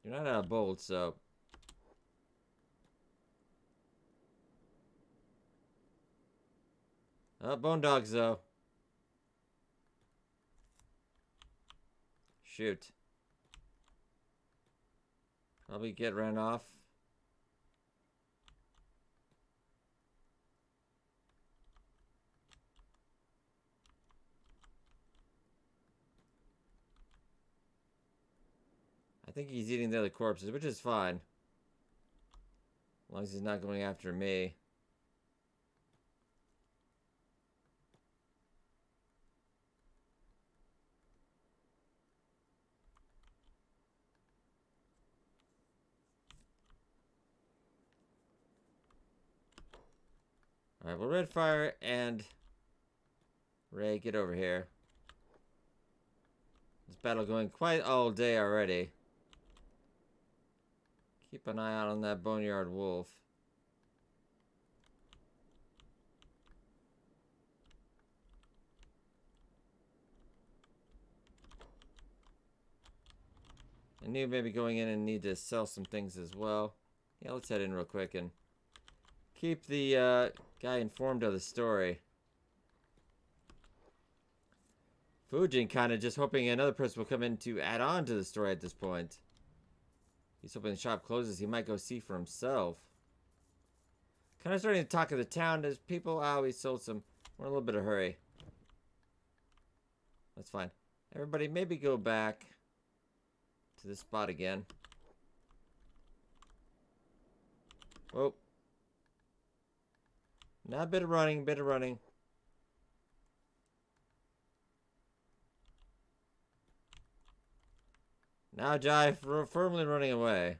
out of bolts, so... Oh, bone dogs, though. Shoot. Probably get ran off. I think he's eating the other corpses, which is fine. As long as he's not going after me. Alright, well, Redfire and Ray, get over here. This battle going quite all day already. Keep an eye out on that boneyard wolf. I knew maybe going in and need to sell some things as well. Yeah, let's head in real quick and keep the guy informed of the story. Fujin kind of just hoping another person will come in to add on to the story at this point. He's hoping the shop closes. He might go see for himself. Kind of starting to talk of the town. There's people. Oh, we sold some. We're in a little bit of a hurry. That's fine. Everybody, maybe go back to this spot again. Whoa. Now a bit of running, Now Jai firmly running away.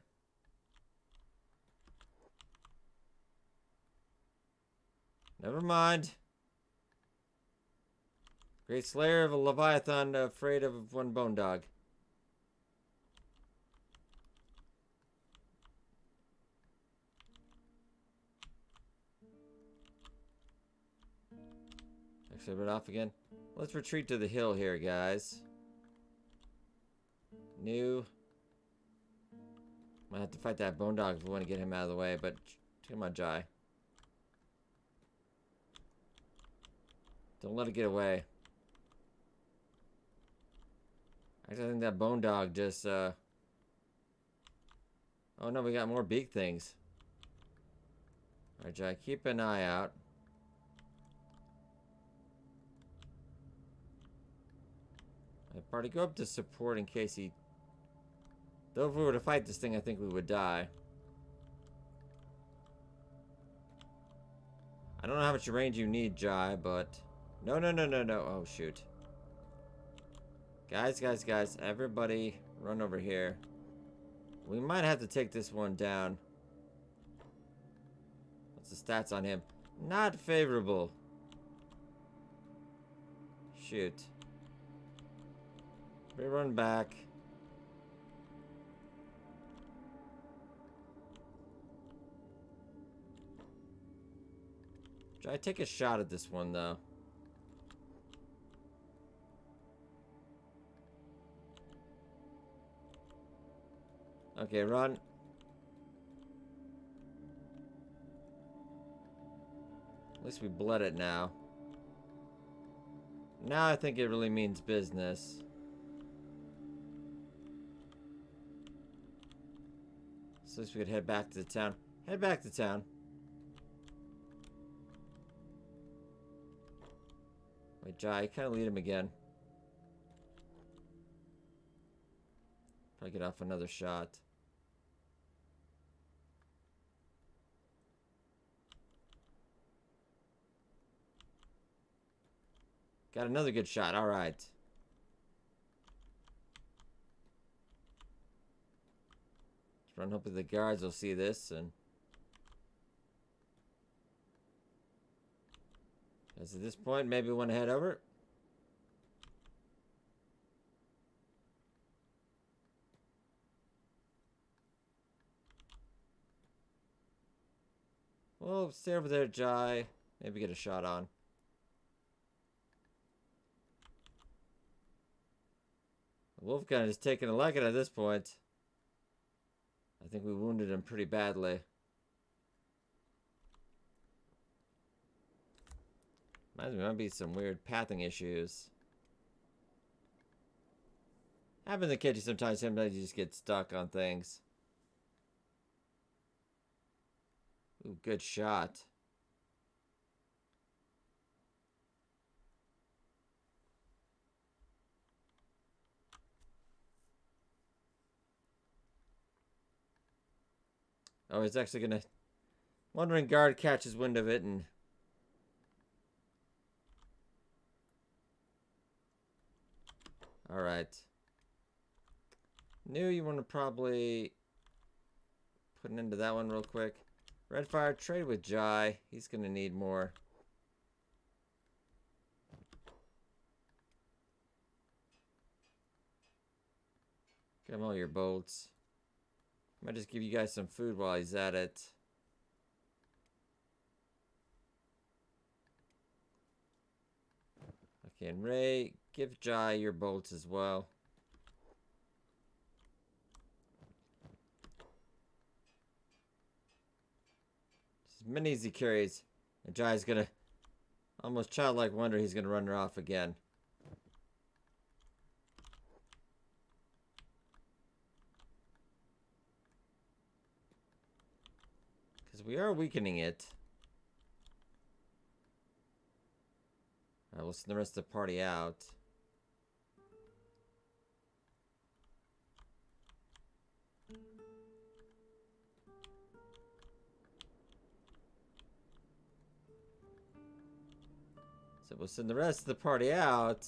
Never mind. Great slayer of a Leviathan, afraid of one bone dog. Actually, right off again. Let's retreat to the hill here, guys. New. Might have to fight that bone dog if we want to get him out of the way, but come on, Jai. Don't let it get away. Actually, I think that bone dog just, Oh no, we got more big things. Alright, Jai, keep an eye out. I'd probably go up to support in case he... Though if we were to fight this thing, I think we would die. I don't know how much range you need, Jai, but... No, no, no, no, no. Oh, shoot. Guys, guys, guys. Everybody run over here. We might have to take this one down. What's the stats on him? Not favorable. Shoot. We run back. Try to take a shot at this one, though. Okay, run. At least we bled it now. Now I think it really means business. So at least we could head back to the town. Head back to town. Wait, Jai, kind of lead him again. Probably get off another shot. Got another good shot. All right. Just run, hoping the guards will see this and. As at this point, maybe we want to head over. Well, stay over there, Jai. Maybe get a shot on. Wolfgang is taking a liking at this point. I think we wounded him pretty badly. Might be some weird pathing issues. Happens to Kenshi sometimes you just get stuck on things. Ooh, good shot. Oh, he's actually gonna... Wandering guard catches wind of it and... Alright. Knew you want to probably... Put an end to that one real quick. Redfire, trade with Jai. He's gonna need more. Give him all your bolts. Might just give you guys some food while he's at it. Okay, and Ray, give Jai your bolts as well. As many as he carries. And Jai's gonna, almost childlike wonder he's gonna run her off again. We are weakening it. Alright, we'll send the rest of the party out. So we'll send the rest of the party out.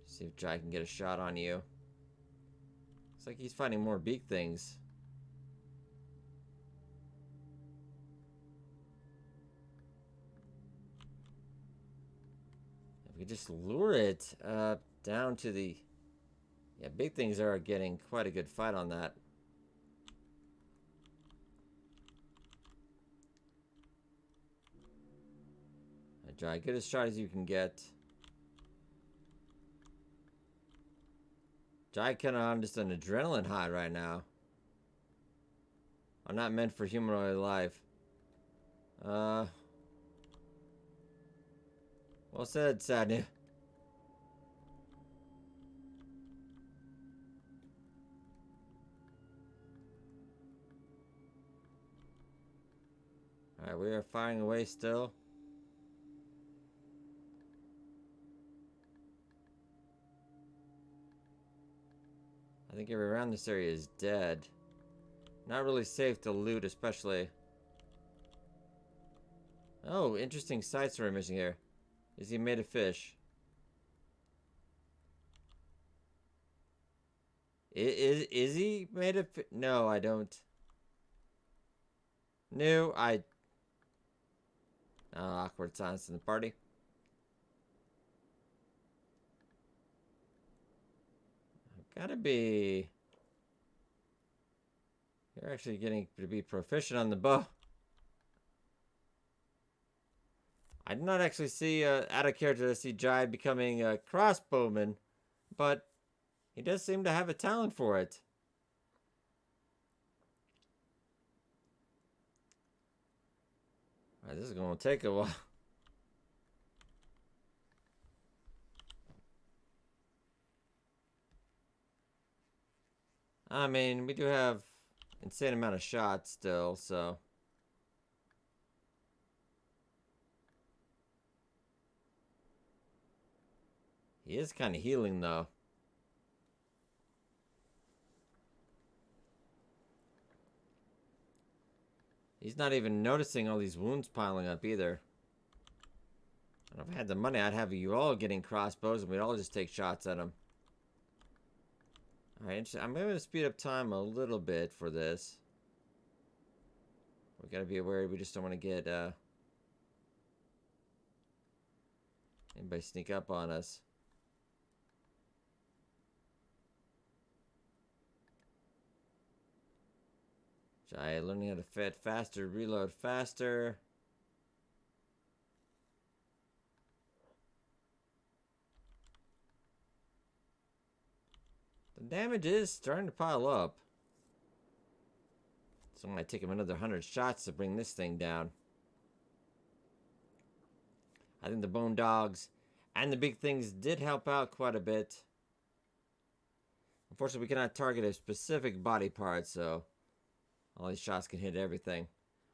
See if Jai can get a shot on you. Looks like he's finding more big things. If we just lure it down to the... Yeah, big things are getting quite a good fight on that. Right, Jai, get as shot as you can get. Jai Kattan on just an adrenaline high right now. I'm not meant for humanoid life. Well said, Sadney. Alright, we are firing away still. I think everyone around this area is dead. Not really safe to loot, especially. Oh, interesting side story missing here. Is he made of fish? Is he made of fish? No, I don't. No, I... awkward silence in the party. Gotta be... You're actually getting to be proficient on the bow. I did not actually see, out of character, to see Jai becoming a crossbowman, but he does seem to have a talent for it. Alright, this is going to take a while. I mean, we do have insane amount of shots still, so... He is kind of healing, though. He's not even noticing all these wounds piling up, either. And if I had the money, I'd have you all getting crossbows, and we'd all just take shots at him. Alright, I'm going to speed up time a little bit for this. We gotta be aware, we just don't want to get, anybody sneak up on us. Jai learning how to fit faster, reload faster. The damage is starting to pile up. So it might take him another 100 shots to bring this thing down. I think the bone dogs and the big things did help out quite a bit. Unfortunately, we cannot target a specific body part, so all these shots can hit everything.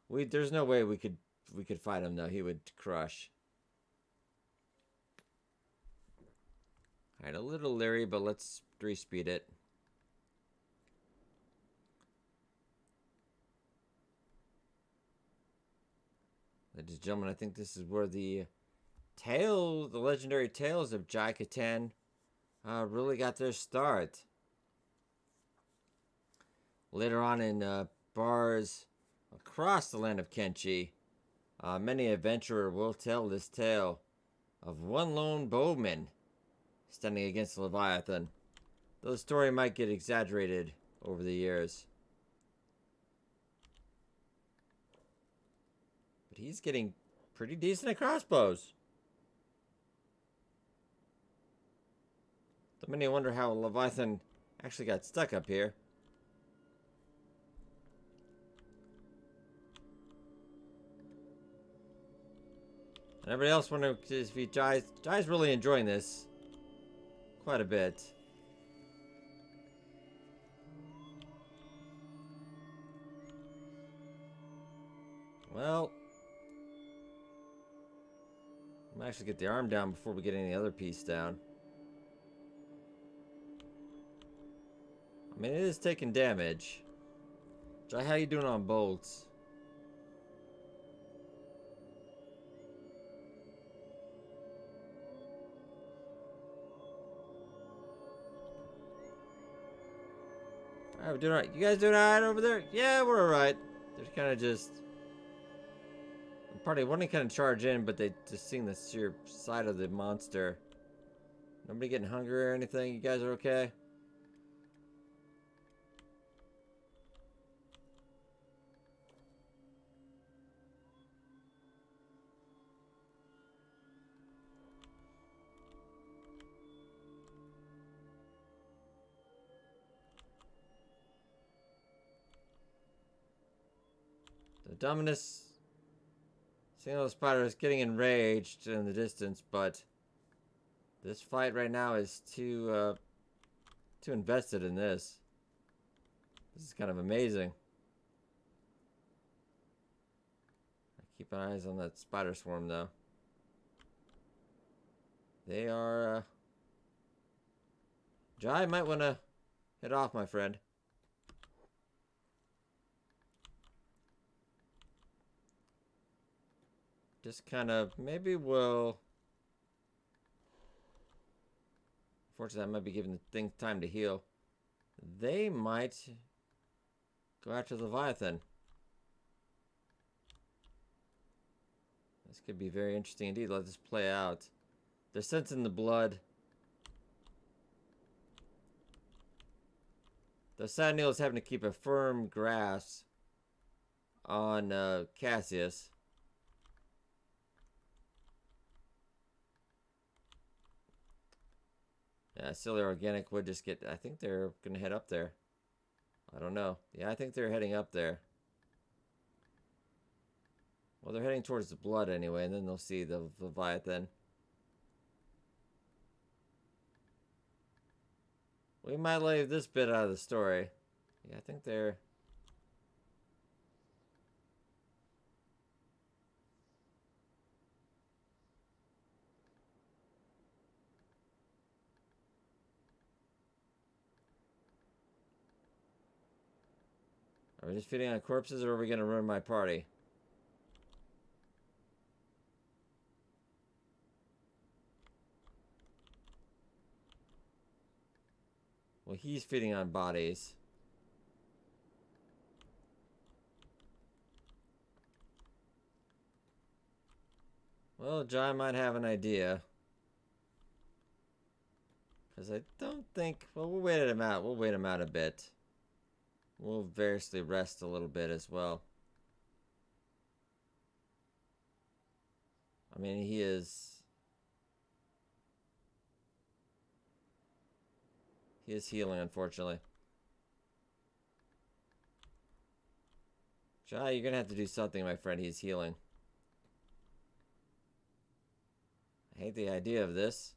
There's no way we could fight him though. He would crush. Alright, a little leery, but let's 3-speed it. Ladies and gentlemen, I think this is where the legendary tales of Jai Kattan really got their start. Later on in bars across the land of Kenshi, many adventurer will tell this tale of one lone bowman standing against Leviathan. Though the story might get exaggerated over the years. But he's getting pretty decent at crossbows. So many wonder how Leviathan actually got stuck up here. And everybody else wondering if Jai's really enjoying this quite a bit. Well, I'm gonna actually get the arm down before we get any other piece down. I mean, it is taking damage. Jai, how you doing on bolts? Alright, we're doing alright. You guys doing alright over there? Yeah, we're alright. They're kind of just... The party wanting to kind of charge in, but they just seeing the sheer side of the monster. Nobody getting hungry or anything? You guys are okay? The Dominus, seeing all the spiders getting enraged in the distance, but this fight right now is too invested in this. This is kind of amazing. Keep an eyes on that spider swarm, though. They are, Jai might want to head off, my friend. Just kind of, maybe we'll... Unfortunately, I might be giving the thing time to heal. They might go after Leviathan. This could be very interesting indeed. Let this play out. They're sensing the blood. The Satinil is having to keep a firm grasp on Cassius. Yeah, silly organic would just get... I think they're going to head up there. I don't know. Yeah, I think they're heading up there. Well, they're heading towards the blood anyway, and then they'll see the Leviathan. We might leave this bit out of the story. Yeah, I think they're... Are we just feeding on corpses, or are we going to ruin my party? Well, he's feeding on bodies. Well, Jai might have an idea. Because I don't think... Well, we'll wait him out. We'll wait him out a bit. We'll variously rest a little bit as well. I mean, he is healing, unfortunately. Jai, you're going to have to do something, my friend. He's healing. I hate the idea of this.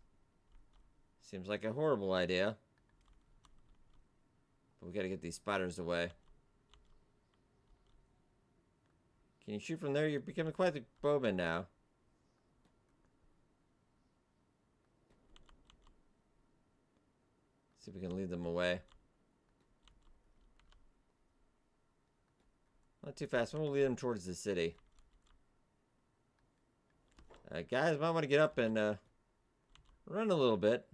Seems like a horrible idea. But we got to get these spiders away. Can you shoot from there? You're becoming quite the bowman now. See if we can lead them away. Not too fast. We'll lead them towards the city. Guys, might want to get up and run a little bit.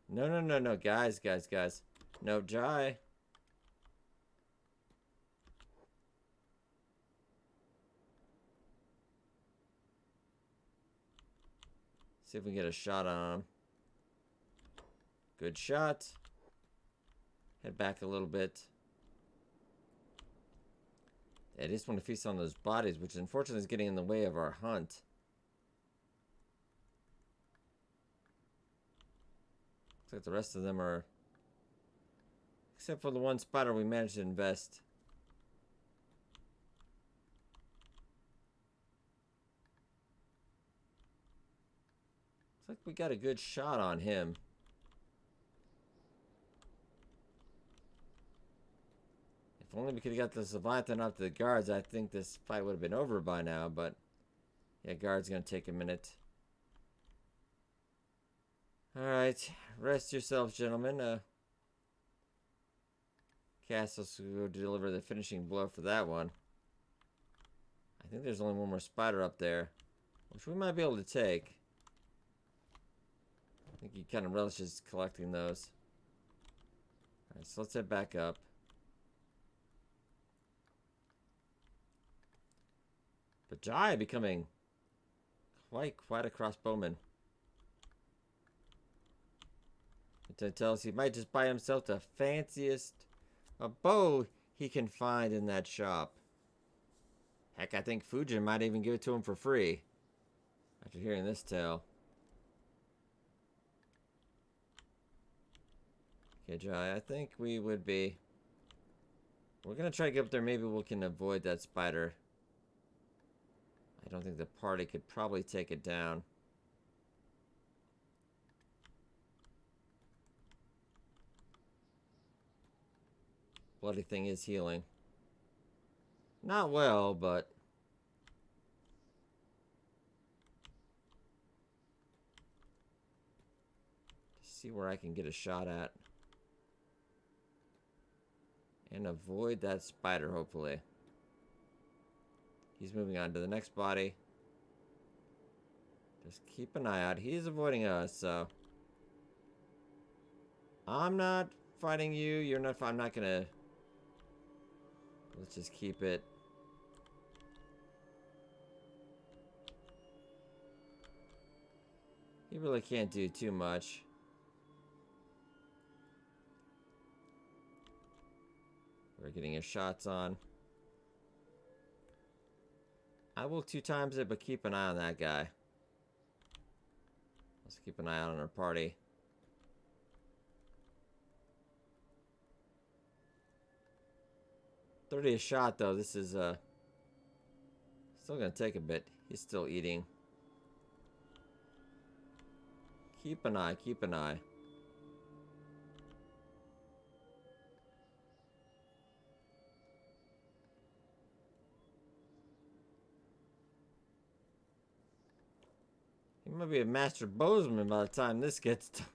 No. Guys. No, Jai. See if we can get a shot on him. Good shot. Head back a little bit. I just want to feast on those bodies, which unfortunately is getting in the way of our hunt. Looks like the rest of them are... Except for the one spider we managed to invest. Looks like we got a good shot on him. If only we could have got this Leviathan up to the guards, I think this fight would have been over by now, but... Yeah, guard's gonna take a minute. Alright, rest yourselves, gentlemen. Cassius will go deliver the finishing blow for that one. I think there's only one more spider up there, which we might be able to take. I think he kind of relishes collecting those. Alright, so let's head back up. But Jai becoming quite a crossbowman. To tell us he might just buy himself the fanciest bow he can find in that shop. Heck, I think Fujin might even give it to him for free. After hearing this tale. Okay, Jai, I think we would be... We're gonna try to get up there. Maybe we can avoid that spider. I don't think the party could probably take it down. bloody thing is healing. Not well, but... see where I can get a shot at. And avoid that spider, hopefully. He's moving on to the next body. Just keep an eye out. He's avoiding us, so... I'm not fighting you. You're not... I'm not gonna... let's just keep it. He really can't do too much. We're getting his shots on. I will 2 times it, but keep an eye on that guy. Let's keep an eye out on our party. $30 a shot, though. This is still gonna take a bit. He's still eating. Keep an eye, keep an eye. He might be a master bowsman by the time this gets done.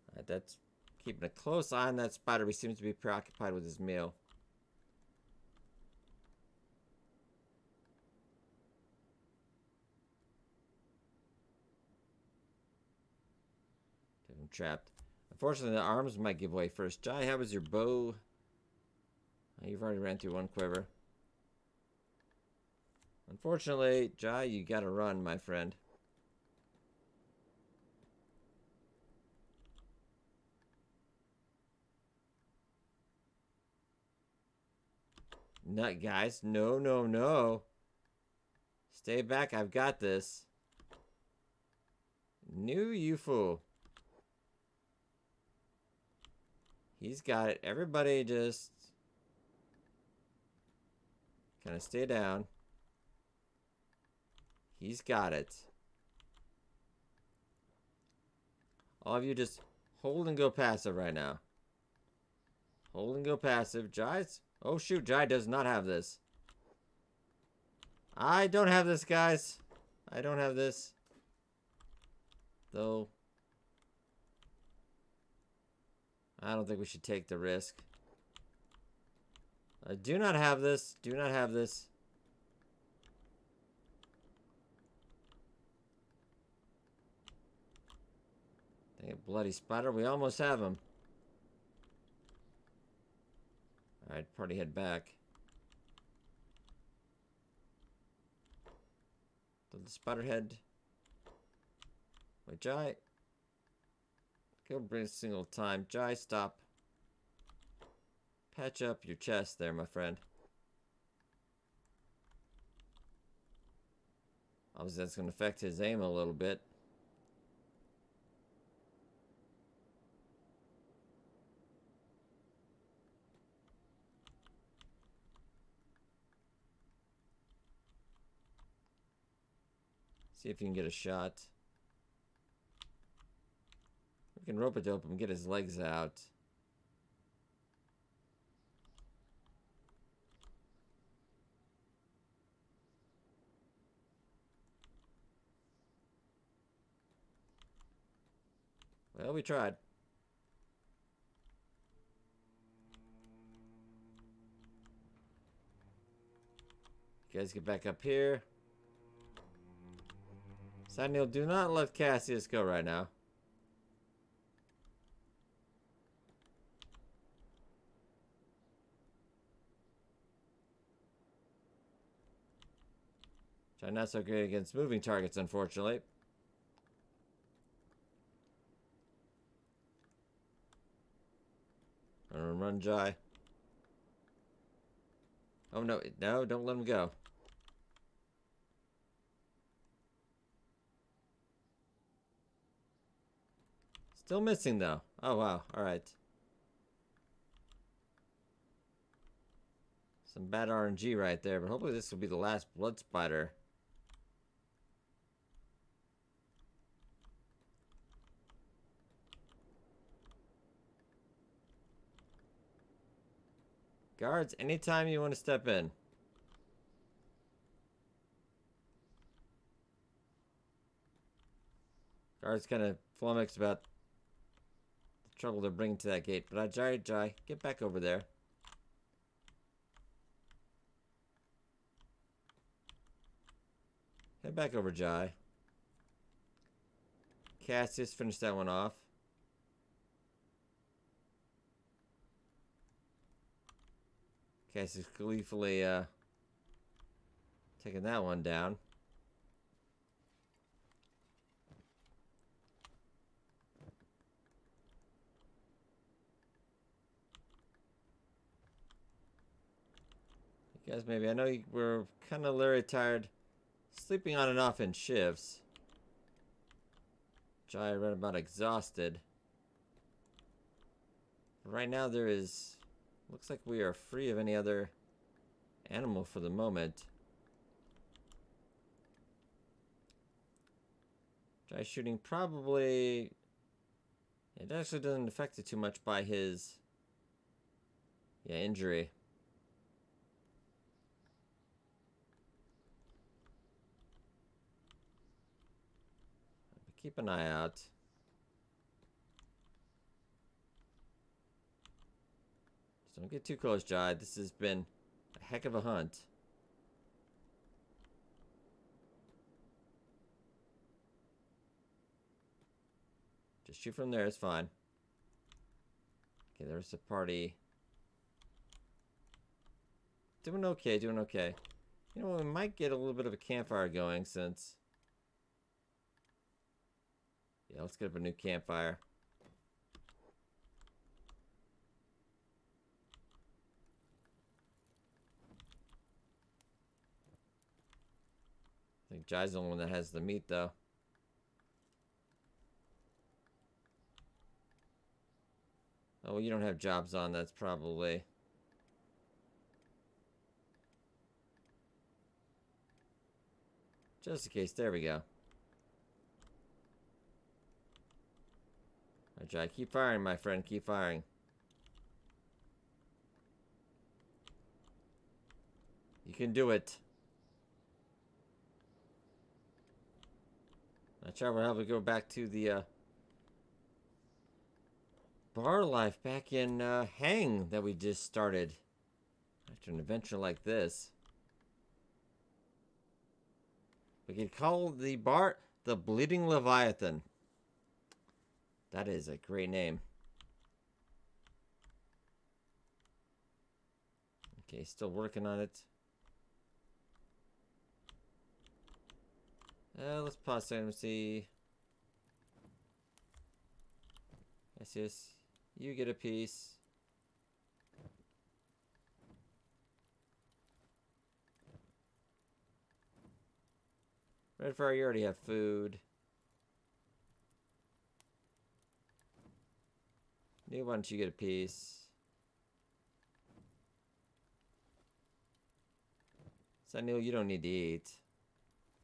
Alright, that's keeping a close eye on that spider. He seems to be preoccupied with his meal. Have him trapped. Unfortunately, the arms might give way first. Jai, how was your bow? Oh, you've already ran through 1 quiver. Unfortunately, Jai, you gotta run, my friend. Nut, guys. No, no, no. Stay back. I've got this. New, you fool. He's got it. Everybody just kind of stay down. He's got it. All of you just hold and go passive right now. Hold and go passive. Jai's... oh shoot, Jai does not have this. I don't have this, guys. I don't have this. Though... I don't think we should take the risk. I do not have this. Do not have this. Dang it, bloody spider. We almost have him. Alright, party head back. The spider head. Wait, Jai. Go bring a single time. Jai, stop. Patch up your chest there, my friend. Obviously, that's going to affect his aim a little bit. See if you can get a shot. We can rope a dope him and get his legs out. Well, we tried. You guys get back up here. Samuel, do not let Cassius go right now. Try not so great against moving targets, unfortunately. Run, Jai. Oh, no. No, don't let him go. Still missing, though. Oh, wow. Alright. Some bad RNG right there, but hopefully this will be the last blood spider. Guards, anytime you want to step in. Guards kind of flummoxed about the trouble they're bringing to that gate. But Jai, get back over there. Head back over, Jai. Cassius, finish that one off. Cassius gleefully taking that one down. You guys, maybe, I know we're kind of very tired, sleeping on and off in shifts. Jai right about exhausted. But right now there is, looks like we are free of any other animal for the moment. Jai shooting probably, it actually doesn't affect it too much by his injury. Keep an eye out. Just don't get too close, Jai. This has been a heck of a hunt. Just shoot from there, it's fine. Okay, there's the party. Doing okay, doing okay. You know, we might get a little bit of a campfire going since... Yeah, let's get up a new campfire. I think Jai's the only one that has the meat, though. Oh, well, you don't have jobs on, that's probably... Just in case, there we go. Alright, Jai, keep firing, my friend, keep firing. You can do it. Not sure how we go back to the bar life back in Hang that we just started after an adventure like this. We could call the bar the Bleeding Leviathan. That is a great name. Okay, still working on it. Let's pause and see. Yes, you get a piece. Redfire, you already have food. Neil, why don't you get a piece? So Neil, you don't need to eat.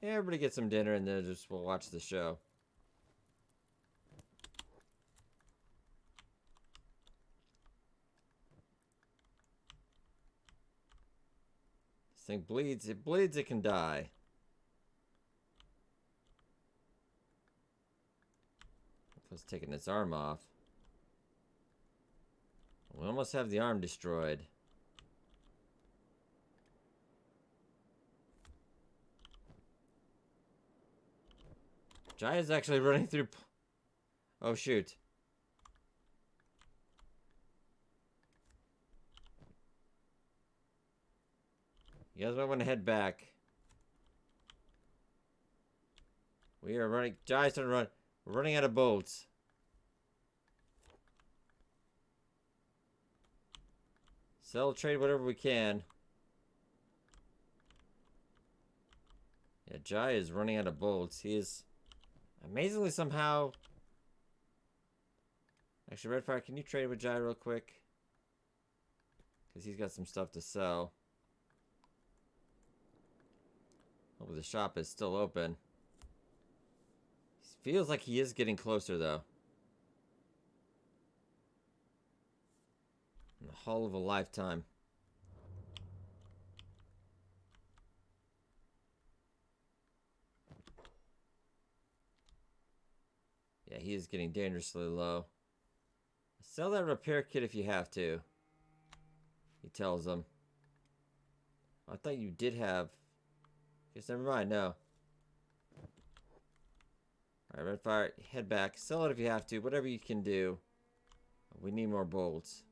Yeah, everybody get some dinner and then just we'll watch the show. This thing bleeds. It bleeds, it can die. It's taking its arm off. We almost have the arm destroyed. Jai is actually running through... Oh, shoot. You guys might want to head back. We are running... Jai's starting to run. We're running out of bolts. Sell, trade, whatever we can. Yeah, Jai is running out of bolts. He is amazingly somehow... Actually, Redfire, can you trade with Jai real quick? Because he's got some stuff to sell. Hopefully the shop is still open. Feels like he is getting closer, though. In the haul of a lifetime. he is getting dangerously low. Sell that repair kit if you have to. He tells them. I thought you did have... Guess never mind, no. Alright, Redfire, head back. Sell it if you have to. Whatever you can do. We need more bolts.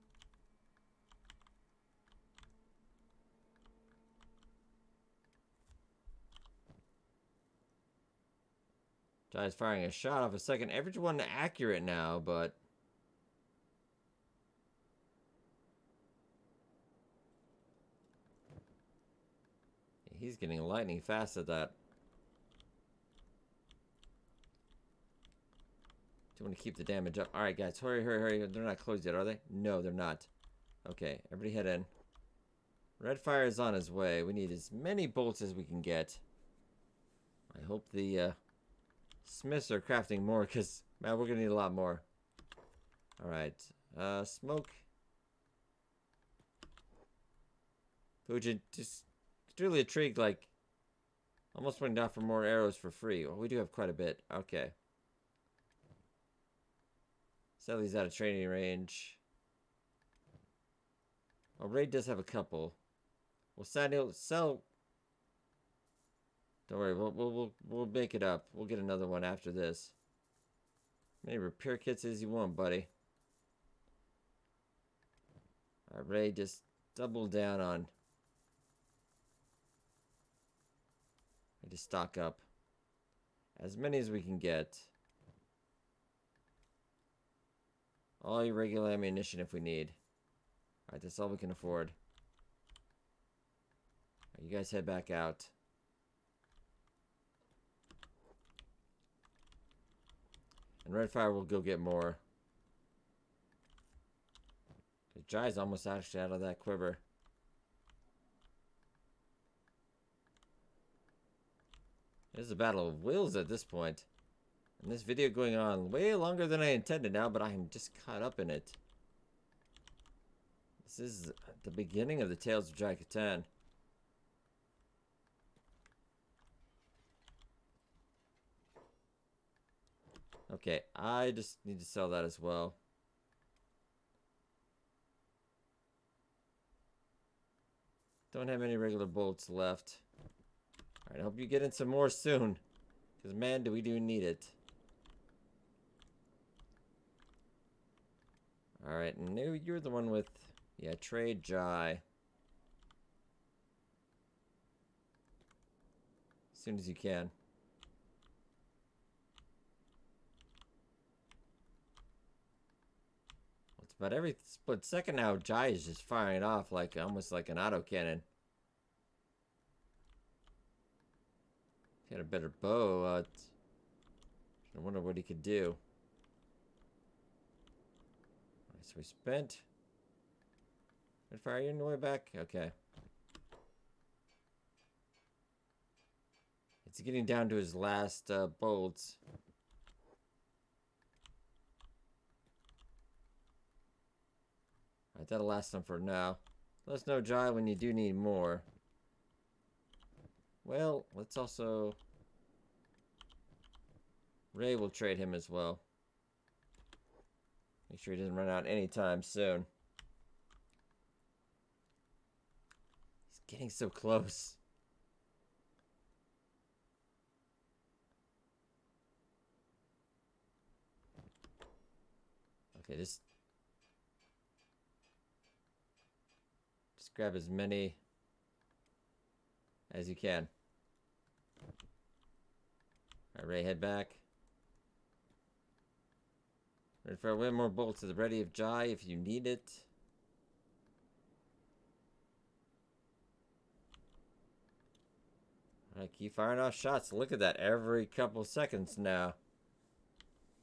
Jai's firing a shot off a second. Everyone accurate now, but... He's getting lightning fast at that. Do you want to keep the damage up? Alright, guys. Hurry, hurry, hurry. They're not closed yet, are they? No, they're not. Okay, everybody head in. Redfire is on his way. We need as many bolts as we can get. I hope the smiths are crafting more, because, man, we're going to need a lot more. Alright. Smoke. Fujin, just really intrigued, like, almost went down for more arrows for free. Well, we do have quite a bit. Okay. Sell these out of training range. Oh, Ray does have a couple. Well, Samuel, sell. Don't worry, we'll make it up. We'll get another one after this. Many repair kits as you want, buddy. Alright, Ray, just double down on. Just stock up as many as we can get. All your regular ammunition if we need. Alright, that's all we can afford. Right, you guys head back out. And Redfire will go get more. Jai's almost actually out of that quiver. It's a battle of wills at this point. And this video going on way longer than I intended now, but I am just caught up in it. This is the beginning of the Tales of Jai Kattan. Okay, I just need to sell that as well. Don't have any regular bolts left. Alright, I hope you get in some more soon. Because, man, do we need it. Alright, and you're the one with... Yeah, trade Jai. As soon as you can. It's about every split second now, Jai is just firing it off like almost like an autocannon. He had a better bow. I wonder what he could do. Alright, so we spent. Redfire, are you on the way back? Okay. It's getting down to his last bolts. Alright, that'll last him for now. Let us know, Jai, when you do need more. Well, let's also... Ray will trade him as well. Make sure he doesn't run out anytime soon. He's getting so close. Okay, just grab as many as you can. Alright, Ray, head back. Ready for one more bolts to the ready of Jai if you need it. Alright, keep firing off shots. Look at that, every couple seconds now.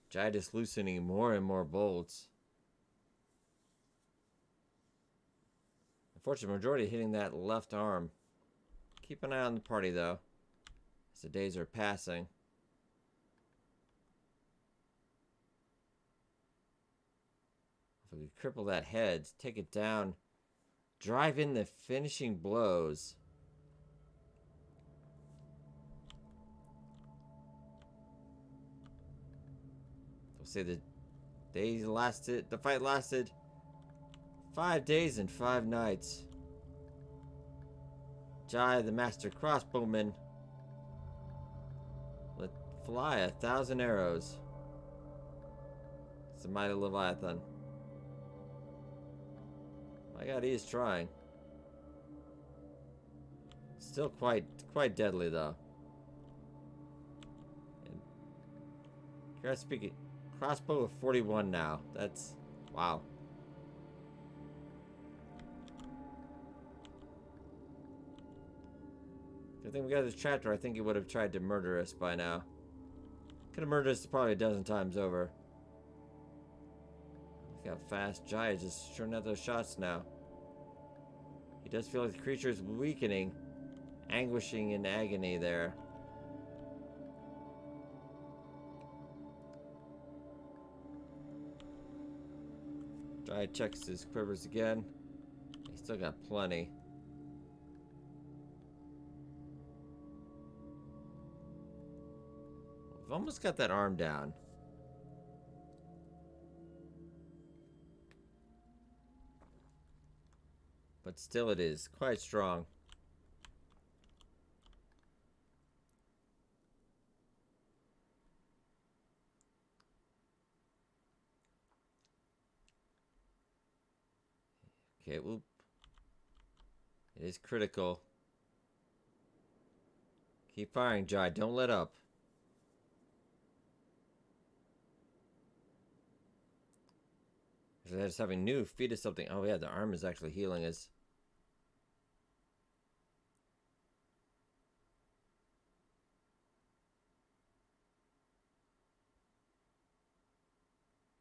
Jai just loosening more and more bolts. Unfortunately, majority hitting that left arm. Keep an eye on the party, though, as the days are passing. If we could cripple that head, take it down, drive in the finishing blows. We'll say the fight lasted 5 days and 5 nights. Jai, the master crossbowman, let fly 1,000 arrows. It's the mighty Leviathan. My God, he is trying. Still quite deadly though. And speaking, crossbow of 41 now. That's wow. I think we got this chapter. I think he would have tried to murder us by now. Could have murdered us probably a dozen times over. Look how fast Jai is just shooting out those shots now. He does feel like the creature is weakening, anguishing in agony there. Jai checks his quivers again. He's still got plenty. We've almost got that arm down. But still it is quite strong. Okay, whoop. It is critical. Keep firing, Jai. Don't let up. Just having new feet of something. Oh yeah, the arm is actually healing us.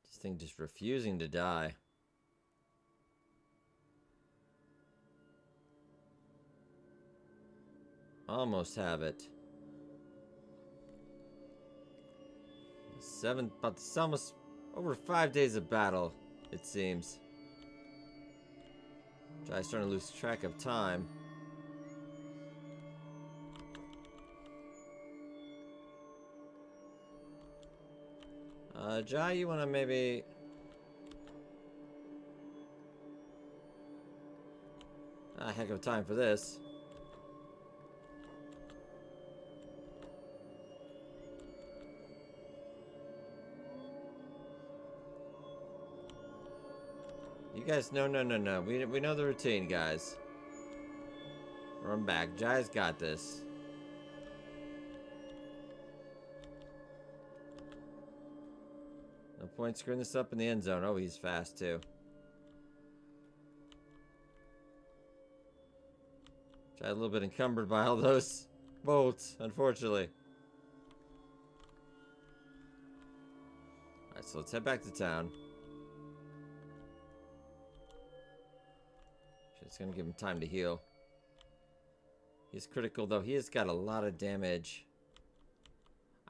This thing just refusing to die. Almost have it. It's almost over 5 days of battle, it seems. Jai's starting to lose track of time. Jai, you wanna maybe... A heck of a time for this. You guys, no. We know the routine, guys. Run back. Jai's got this. No point screwing this up in the end zone. Oh, he's fast too. Jai a little bit encumbered by all those bolts, unfortunately. Alright, so let's head back to town. It's gonna give him time to heal. He's critical though. He has got a lot of damage.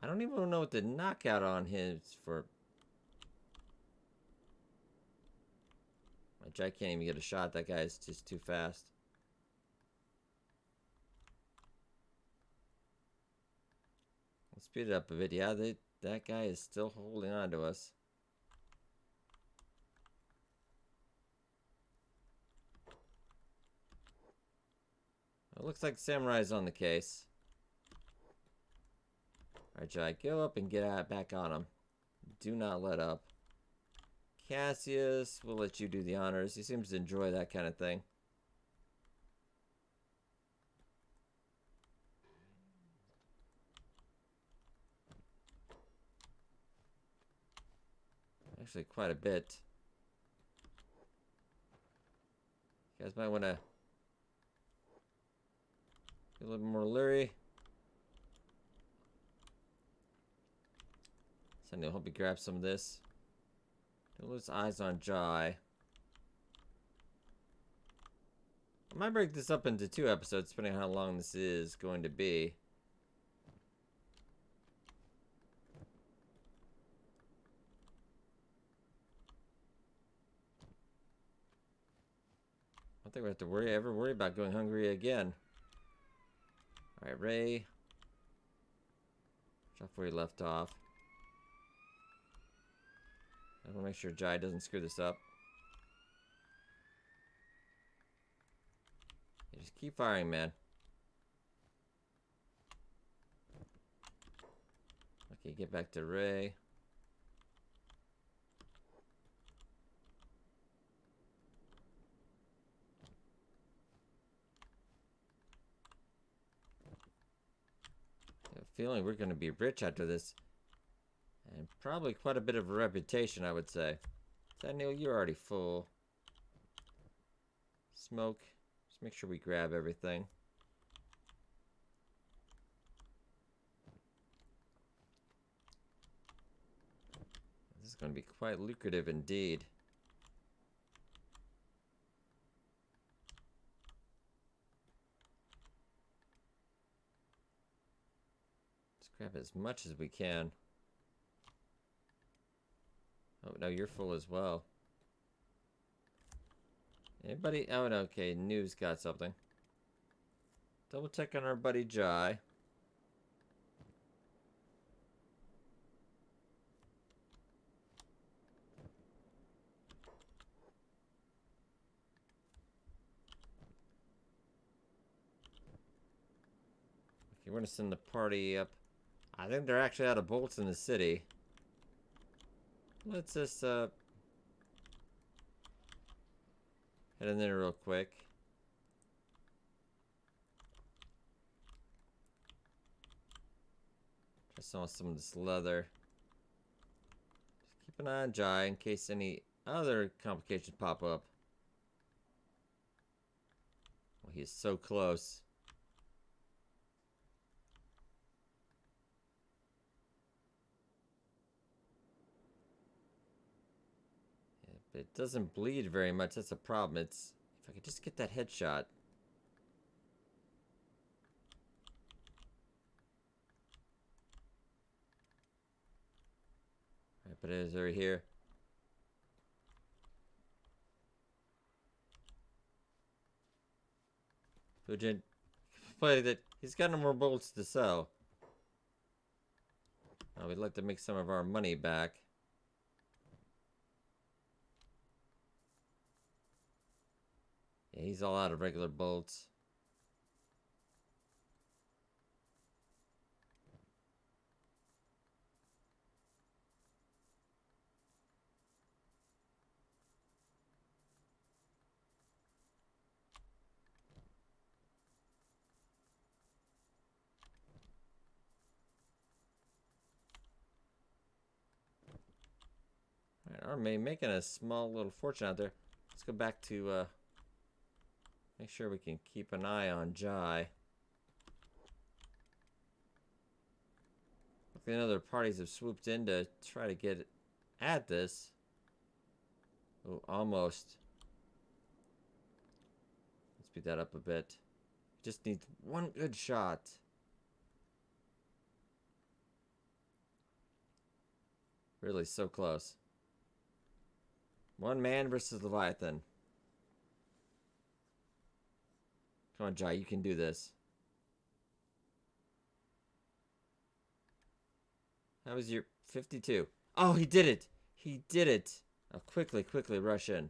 I don't even know what the knockout on him is for. My Jai can't even get a shot. That guy is just too fast. Let's speed it up a bit. Yeah, that guy is still holding on to us. It looks like Samurai's on the case. Alright, Jai, go up and get back on him. Do not let up. Cassius, we'll let you do the honors. He seems to enjoy that kind of thing. Actually, quite a bit. You guys might want to get a little more leery. Sandy, I hope he grabs some of this. Don't lose eyes on Jai. I might break this up into 2 episodes, depending on how long this is going to be. I don't think we have to ever worry about going hungry again. Alright, Ray. Drop where he left off. I want to make sure Jai doesn't screw this up. Yeah, just keep firing, man. Okay, get back to Ray. I have a feeling we're going to be rich after this. And probably quite a bit of a reputation, I would say. Daniel, you're already full. Smoke. Just make sure we grab everything. This is going to be quite lucrative indeed. Let's grab as much as we can. Oh, no, you're full as well. Anybody? Oh, no, okay, News got something. Double check on our buddy Jai. Okay, we're gonna send the party up. I think they're actually out of bolts in the city. Let's just head in there real quick. Just saw some of this leather. Just keep an eye on Jai in case any other complications pop up. Well, he's so close. Yeah, but it doesn't bleed very much. That's a problem. It's if I could just get that headshot. Right, but it is over here. Fujin, play that. He's got no more bolts to sell. We'd like to make some of our money back. Yeah, he's all out of regular bolts. Alright, Army making a small little fortune out there. Let's go back to make sure we can keep an eye on Jai. Looking other parties have swooped in to try to get at this. Oh, almost. Let's speed that up a bit. Just needs one good shot. Really so close. One man versus Leviathan. Come on, Jai, you can do this. How was your 52? Oh, he did it! He did it! I'll quickly rush in.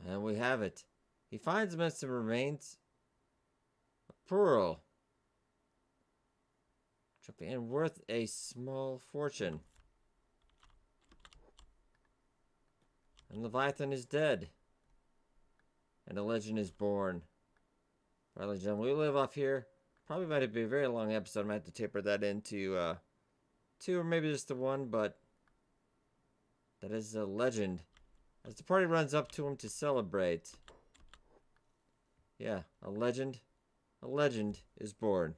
And we have it. He finds amongst the remains a pearl. And worth a small fortune. And Leviathan is dead. And a legend is born. Right, ladies and gentlemen, we live off here. Probably might be a very long episode. I might have to taper that into 2 or maybe just the 1, but that is a legend. As the party runs up to him to celebrate. Yeah, a legend is born.